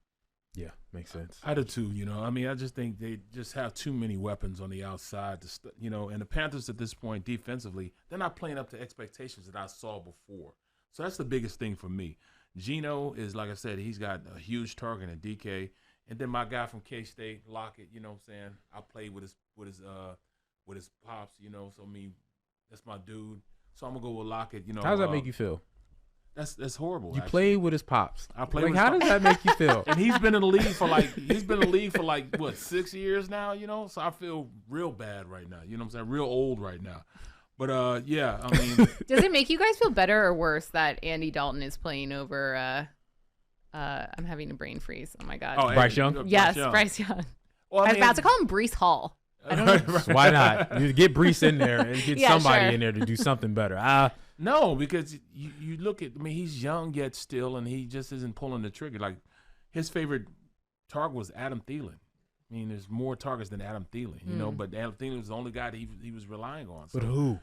Yeah, makes sense. I do too. I mean, I just think they just have too many weapons on the outside. And the Panthers at this point, defensively, they're not playing up to expectations that I saw before. So that's the biggest thing for me. Geno is, like I said, he's got a huge target in DK. And then my guy from K-State, Lockett, you know what I'm saying? I played with his pops, so I mean, that's my dude. So I'm gonna go with Lockett, How does that make you feel? That's horrible. You played with his pops. I played with how does that make you feel? And he's been in the league for what, 6 years now, So I feel real bad right now. You know what I'm saying? Real old right now. But yeah, I mean, does it make you guys feel better or worse that Andy Dalton is playing over I'm having a brain freeze. Oh my god. Bryce Young? Yes, Bryce Young. Well, I was about to call him Breece Hall. I don't know. Why not? You get Breece in there and get somebody in there to do something better. No, because you look at, he's young yet still, and he just isn't pulling the trigger. Like, his favorite target was Adam Thielen. I mean, there's more targets than Adam Thielen, but Adam Thielen was the only guy that he was relying on. So, but who?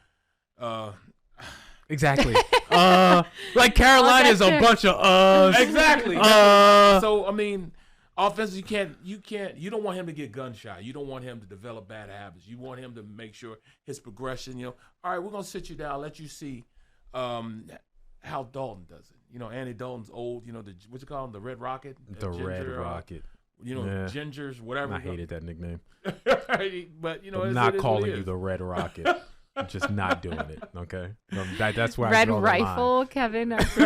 Exactly. Like Carolina is a bunch of Exactly. So I mean, offense, you don't want him to get gun shy. You don't want him to develop bad habits. You want him to make sure his progression, all right, we're gonna sit you down, let you see how Dalton does it. Andy Dalton's old, what you call him, the Red Rocket? The Red Rocket. Gingers, whatever. I hated that nickname. But I'm not calling you the Red Rocket. I'm just not doing it. Okay, that's where Red I draw Rifle, the line. Kevin. That's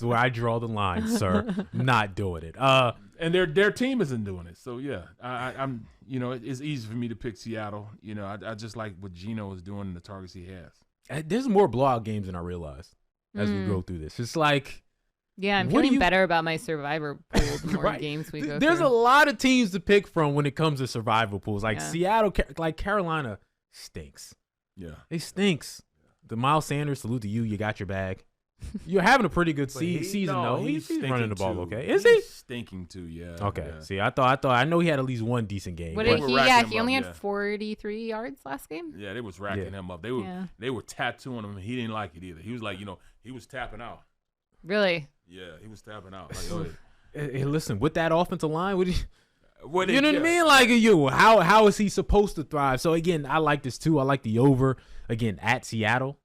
where I draw the line, sir. Not doing it. And their team isn't doing it. So yeah, I'm. It's easy for me to pick Seattle. I just like what Geno is doing and the targets he has. There's more blowout games than I realized as we go through this. It's like. Yeah, I'm feeling better about my survivor pool the more games we go There's through. a lot of teams to pick from when it comes to survival pools. Like Seattle, like Carolina stinks. Yeah. It stinks. The Miles Sanders, salute to you. You got your bag. You're having a pretty good season, though. He's running the ball okay. Is he? Stinking too, yeah. Okay. Yeah. See, I know he had at least one decent game. What did he only had 43 yards last game. Yeah, they was racking him up. They were tattooing him. He didn't like it either. He was like, he was tapping out. Really? Yeah, he was tapping out. Like, hey, listen, with that offensive line, you know what I yeah. mean? Like, how is he supposed to thrive? So again, I like this too. I like the over again at Seattle.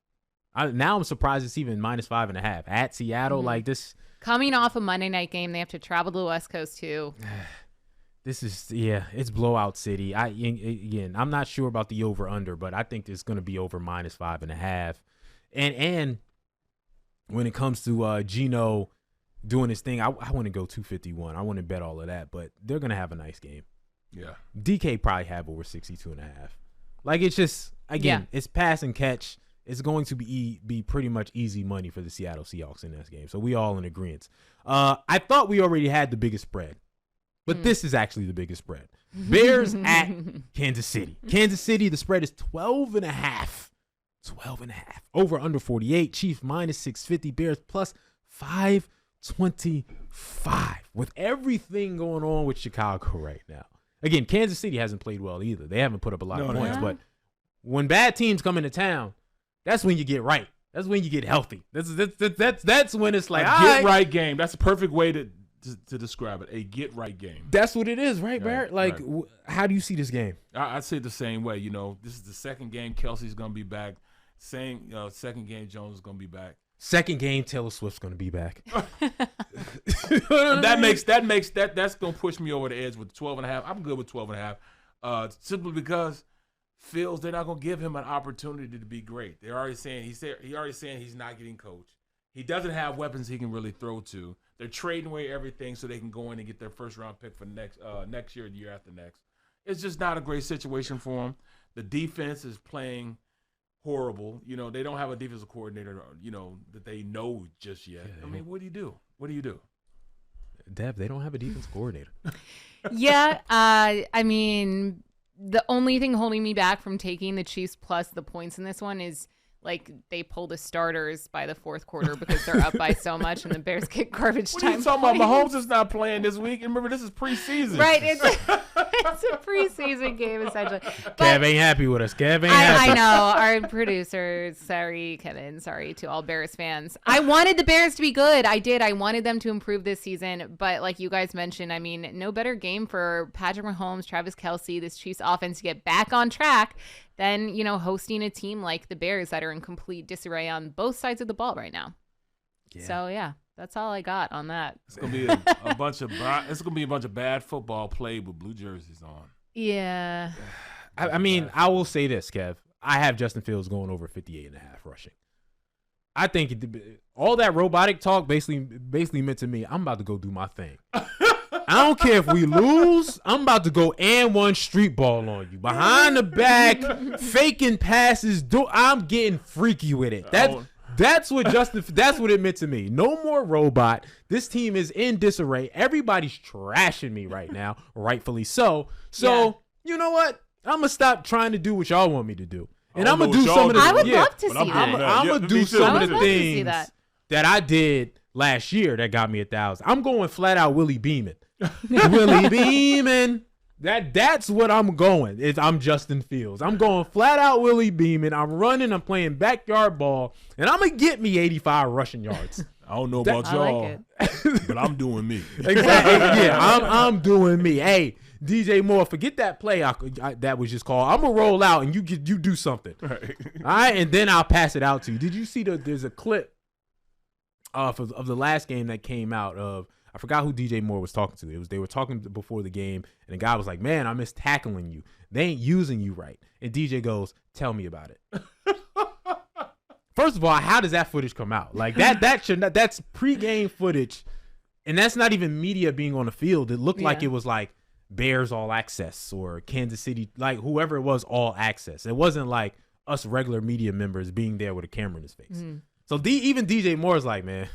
Now I'm surprised it's even minus 5.5 at Seattle. Like this, coming off a Monday night game, they have to travel to the West Coast too. This is it's blowout city. I'm not sure about the over under, but I think it's going to be over minus 5.5. And when it comes to Geno doing his thing, I want to go 251. I want to bet all of that, but they're going to have a nice game. Yeah. DK probably have over 62.5. Like, it's just, again, it's pass and catch. It's going to be pretty much easy money for the Seattle Seahawks in this game. So we all in agreement. I thought we already had the biggest spread, but this is actually the biggest spread. Bears at Kansas City. Kansas City, the spread is 12.5. 12.5. Over under 48. Chiefs minus 650. Bears plus 525. With everything going on with Chicago right now. Again, Kansas City hasn't played well either. They haven't put up a lot of points. But when bad teams come into town, that's when you get right. That's when you get healthy. That's when it's like, a get right game. That's a perfect way to describe it. A get right game. That's what it is, right, Barrett? Like, how do you see this game? I'd say the same way. This is the second game. Kelsey's gonna be back. Second game, Jones is gonna be back. Second game, Taylor Swift's gonna be back. That's gonna push me over the edge with 12.5. I'm good with 12.5. Simply because they're not gonna give him an opportunity to be great. They're already saying he's not getting coached. He doesn't have weapons he can really throw to. They're trading away everything so they can go in and get their first-round pick for next year, the year after next. It's just not a great situation for him. The defense is playing horrible. They don't have a defensive coordinator, that they know just yet. Yeah, I mean, what do you do? What do you do? Dev, they don't have a defense coordinator. Yeah, I mean, the only thing holding me back from taking the Chiefs plus the points in this one is like they pull the starters by the fourth quarter because they're up by so much and the Bears get garbage time. What are you talking about? Mahomes is not playing this week. And remember, this is preseason. Right. It's a preseason game, essentially. Kev ain't happy with us. Kev ain't happy. I know. Our producers, sorry, Kevin, sorry to all Bears fans. I wanted the Bears to be good. I did. I wanted them to improve this season. But like you guys mentioned, I mean, no better game for Patrick Mahomes, Travis Kelce, this Chiefs offense to get back on track than, hosting a team like the Bears that are in complete disarray on both sides of the ball right now. Yeah. So, yeah, that's all I got on that. It's going to be a bunch of bad football played with blue jerseys on. Yeah. I mean, I will say this, Kev. I have Justin Fields going over 58.5 rushing. I think all that robotic talk basically meant to me, I'm about to go do my thing. I don't care if we lose. I'm about to go and one street ball on you. Behind the back, faking passes. I'm getting freaky with it. That's what it meant to me. No more robot. This team is in disarray. Everybody's trashing me right now, rightfully so. So, You know what? I'm going to stop trying to do what y'all want me to do. And I'm going to do some of the I would love to see that. I'm going to do some of the things that I did last year that got me 1,000. I'm going flat out Willie Beeman. Willie Beeman. That's what I'm going. I'm Justin Fields. I'm going flat out Willie Beeman. I'm running. I'm playing backyard ball, and I'm gonna get me 85 rushing yards. I don't know about y'all, but I'm doing me. Exactly. Yeah, I'm doing me. Hey, DJ Moore, forget that play that was just called. I'm gonna roll out and you do something. Right. All right, and then I'll pass it out to you. Did you see there's a clip of the last game that came out of. I forgot who DJ Moore was talking to. They were talking before the game, and the guy was like, "Man, I miss tackling you. They ain't using you right." And DJ goes, "Tell me about it." First of all, how does that footage come out? Like that's pregame footage, and that's not even media being on the field. It looked like it was like Bears All Access or Kansas City, like whoever it was, All Access. It wasn't like us regular media members being there with a camera in his face. Mm-hmm. So even DJ Moore's like, "Man,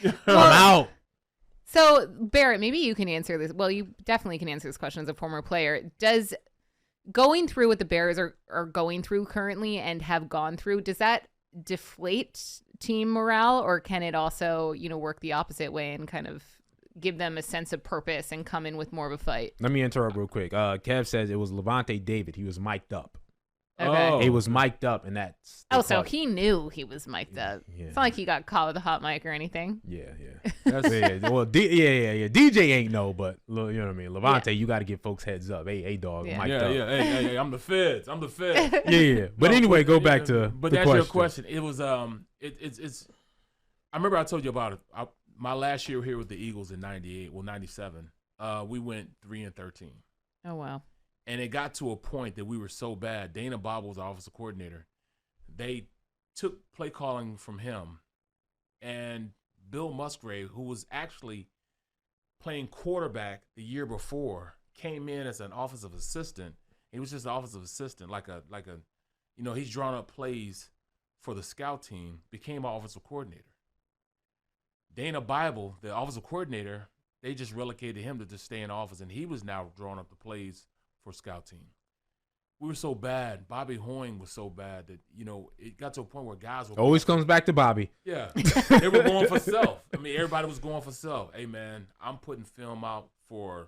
I'm out." So, Barrett, maybe you can answer this. Well, you definitely can answer this question as a former player. Does going through what the Bears are going through currently and have gone through, does that deflate team morale, or can it also, work the opposite way and kind of give them a sense of purpose and come in with more of a fight? Let me interrupt real quick. Kev says it was Levante David. He was mic'd up. Okay. He was mic'd up, and that's so he knew he was mic'd up. Yeah. It's not like he got caught with a hot mic or anything. Yeah. That's Well, DJ ain't know, but you know what I mean. Levante, you got to give folks heads up. Hey, dog, mic'd up. Yeah. Hey, I'm the feds. Yeah. But anyway, go back to. But that's your question. It was it's. I remember I told you about it. My last year here with the Eagles in '97. We went 3-13. Oh wow. And it got to a point that we were so bad. Dana Bob was our offensive coordinator. They took play calling from him. And Bill Musgrave, who was actually playing quarterback the year before, came in as an offensive assistant. He was just an offensive assistant, like a he's drawn up plays for the scout team, became our offensive coordinator. Dana Bible, the offensive coordinator, they just relegated him to just stay in office, and he was now drawing up the plays for scout team. We were so bad. Bobby Hoying was so bad that, it got to a point where guys were always comes back to Bobby. Yeah. They were going for self. I mean, everybody was going for self. Hey, man, I'm putting film out for,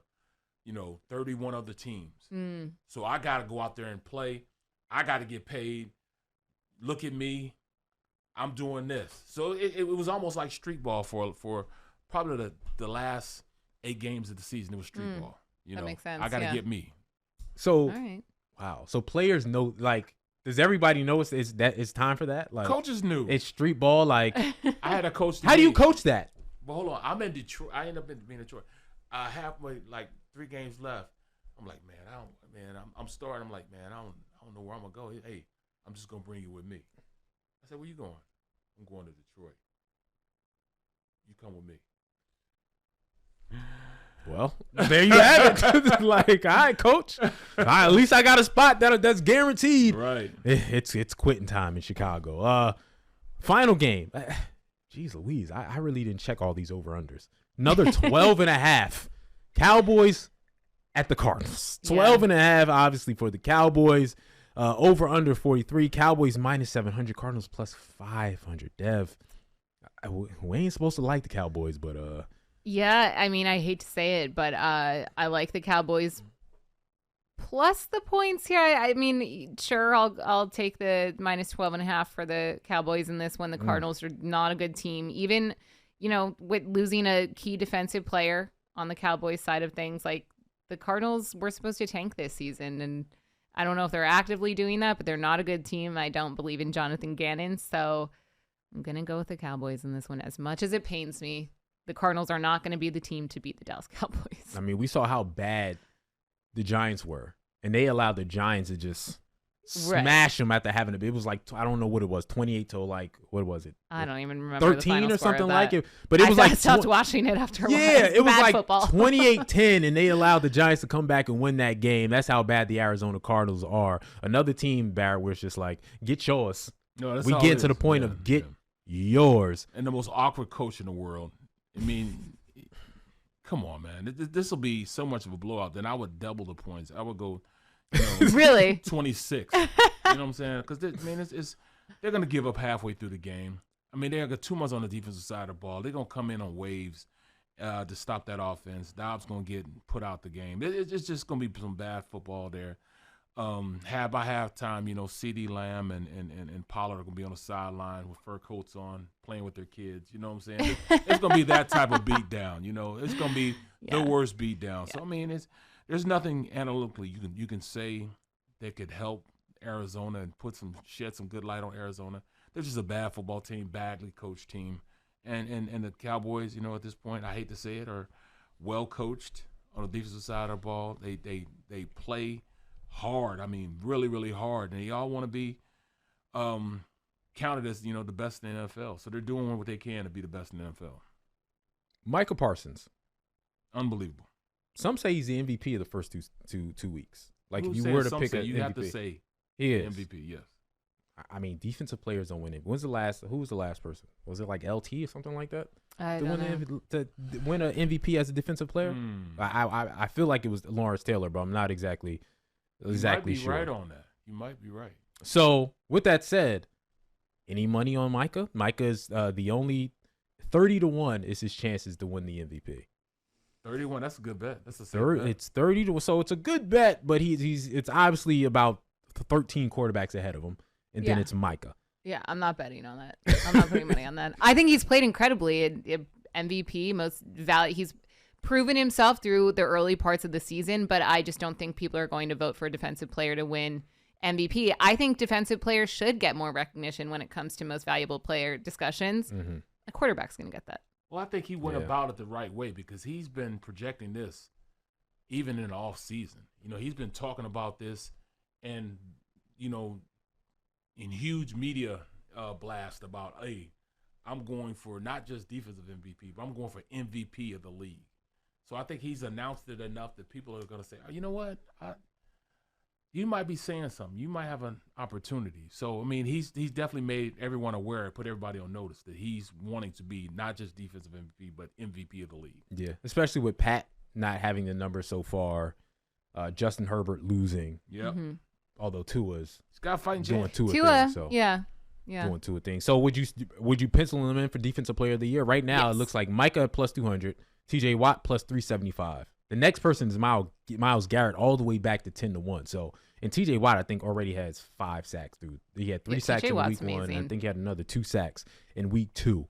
31 other teams. Mm. So I got to go out there and play. I got to get paid. Look at me. I'm doing this. So it was almost like street ball for probably the last 8 games of the season. It was street ball. That makes sense. I got to get me. So, all right. Wow. So players know, does everybody know it's time for that? Like, coaches knew. It's street ball. Like, I had a coach. How do you coach that? Well, hold on. I'm in Detroit. I ended up being in Detroit. Halfway, 3 games left. I'm like, I'm starting. I'm like, man, I don't know where I'm gonna go. Hey, I'm just gonna bring you with me. I said, where you going? I'm going to Detroit. You come with me. Well, there you have it. Like, all right, coach. All right, at least I got a spot that's guaranteed. Right. It's quitting time in Chicago. Final game. Jeez Louise, I really didn't check all these over-unders. Another 12.5. Cowboys at the Cardinals. 12.5, obviously, for the Cowboys. Over-under 43. Cowboys minus 700. Cardinals plus 500. Dev, we ain't supposed to like the Cowboys, but yeah, I mean, I hate to say it, but I like the Cowboys plus the points here. I mean, sure, I'll take the minus 12.5 for the Cowboys in this one. The Cardinals are not a good team. Even, with losing a key defensive player on the Cowboys side of things, like the Cardinals were supposed to tank this season, and I don't know if they're actively doing that, but they're not a good team. I don't believe in Jonathan Gannon, so I'm going to go with the Cowboys in this one. As much as it pains me, the Cardinals are not going to be the team to beat the Dallas Cowboys. I mean, we saw how bad the Giants were, and they allowed the Giants to just smash them after having it was like, I don't know what it was, 28 to like, what was it? I don't even remember 13 or something like it. But it was I stopped watching it after a while. Yeah, it was like football. 28-10, and they allowed the Giants to come back and win that game. That's how bad the Arizona Cardinals are. Another team, Barrett, where it's just like, get yours. No, we get to the point of get yours. And the most awkward coach in the world. I mean, come on, man. This will be so much of a blowout. Then I would double the points. I would go, really 26. You know what I'm saying? Because they're going to give up halfway through the game. I mean, they got 2 months on the defensive side of the ball. They're going to come in on waves to stop that offense. Dobbs going to get put out the game. It's just going to be some bad football there. By halftime, CeeDee Lamb and Pollard are going to be on the sideline with fur coats on, playing with their kids. You know what I'm saying? It's going to be that type of beatdown. It's going to be the worst beatdown. So, I mean, there's nothing analytically you can say that could help Arizona and shed some good light on Arizona. They're just a bad football team, badly coached team. And the Cowboys, at this point, I hate to say it, are well coached on the defensive side of the ball. They play hard. I mean, really, really hard. And they all want to be counted as, the best in the NFL. So they're doing what they can to be the best in the NFL. Micah Parsons. Unbelievable. Some say he's the MVP of the first two weeks. Like, if you Who were says to pick some a say? You MVP. have to say he is. MVP, yes. I mean, defensive players don't win it. Who was the last person? Was it like LT or something like that? I don't know. To win an MVP as a defensive player? I feel like it was Lawrence Taylor, but I'm not exactly sure. You might be right on that. You might be right. So, with that said, any money on Micah? Micah is the only 30-1 is his chances to win the MVP. 31, that's a good bet. That's a safe bet. It's 30 so it's a good bet, but it's obviously about 13 quarterbacks ahead of him, and then it's Micah. Yeah, I'm not betting on that. I'm not putting money on that. I think he's played incredibly. MVP, most value. He's proven himself through the early parts of the season, but I just don't think people are going to vote for a defensive player to win MVP. I think defensive players should get more recognition when it comes to most valuable player discussions. Mm-hmm. A quarterback's going to get that. Well, I think he went about it the right way because he's been projecting this even in the off season. He's been talking about this and, in huge media blast about, hey, I'm going for not just defensive MVP, but I'm going for MVP of the league. So I think he's announced it enough that people are going to say, oh, you know what? You might be saying something. You might have an opportunity. So, I mean, he's definitely made everyone aware, put everybody on notice that he's wanting to be not just defensive MVP, but MVP of the league. Yeah, especially with Pat not having the numbers so far, Justin Herbert losing. Yeah. Mm-hmm. Although Tua's got fighting doing Tua things. So. Yeah. Doing Tua things. So would you pencil him in for Defensive Player of the Year? Right now, It looks like Micah plus 200, TJ Watt plus 375. The next person is Myles Garrett all the way back to 10-1. So, and TJ Watt, I think, already has 5 sacks through. He had 3 sacks in week 1, and I think he had another 2 sacks in week 2.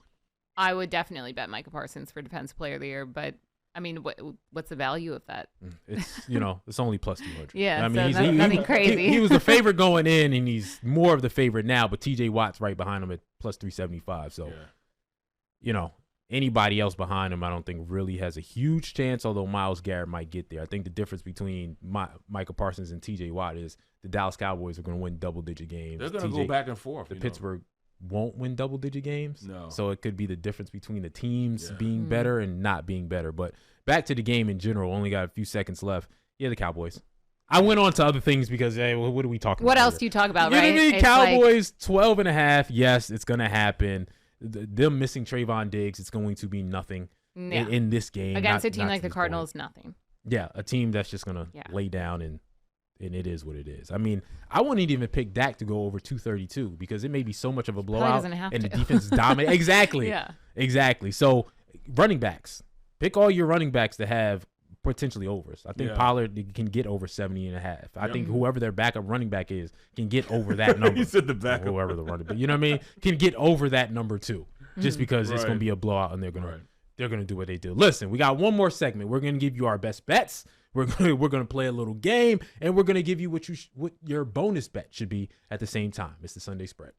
I would definitely bet Micah Parsons for Defensive Player of the Year, but I mean, what's the value of that? It's it's only plus 200. Yeah, I mean, so nothing crazy. He was the favorite going in, and he's more of the favorite now. But TJ Watt's right behind him at plus 375. So, anybody else behind him, I don't think really has a huge chance. Although Myles Garrett might get there. I think the difference between Micah Parsons and TJ Watt is the Dallas Cowboys are going to win double-digit games. They're going to go back and forth. The Pittsburgh won't win double-digit games. No. So it could be the difference between the teams being better and not being better. But back to the game in general, only got a few seconds left. Yeah, the Cowboys. I went on to other things because, hey, what are we talking about? What else do you talk about, You know right? what I mean? It's Cowboys, 12.5. Yes, it's going to happen. Them missing Trayvon Diggs, it's going to be nothing in this game. Against a team like the Cardinals, nothing. Yeah, a team that's just going to lay down and it is what it is. I mean, I wouldn't even pick Dak to go over 232 because it may be so much of a blowout and the defense is dominant. Exactly. Yeah. Exactly. So, running backs. Pick all your running backs to have potentially overs. I think Pollard can get over 70.5. I think whoever their backup running back is can get over that number. You said the backup. Whoever the running back. You know what I mean? Can get over that number too. Just because it's going to be a blowout and they're going to do what they do. Listen, we got one more segment. We're going to give you our best bets. We're going to play a little game, and we're going to give you what your bonus bet should be at the same time. It's the Sunday Spread.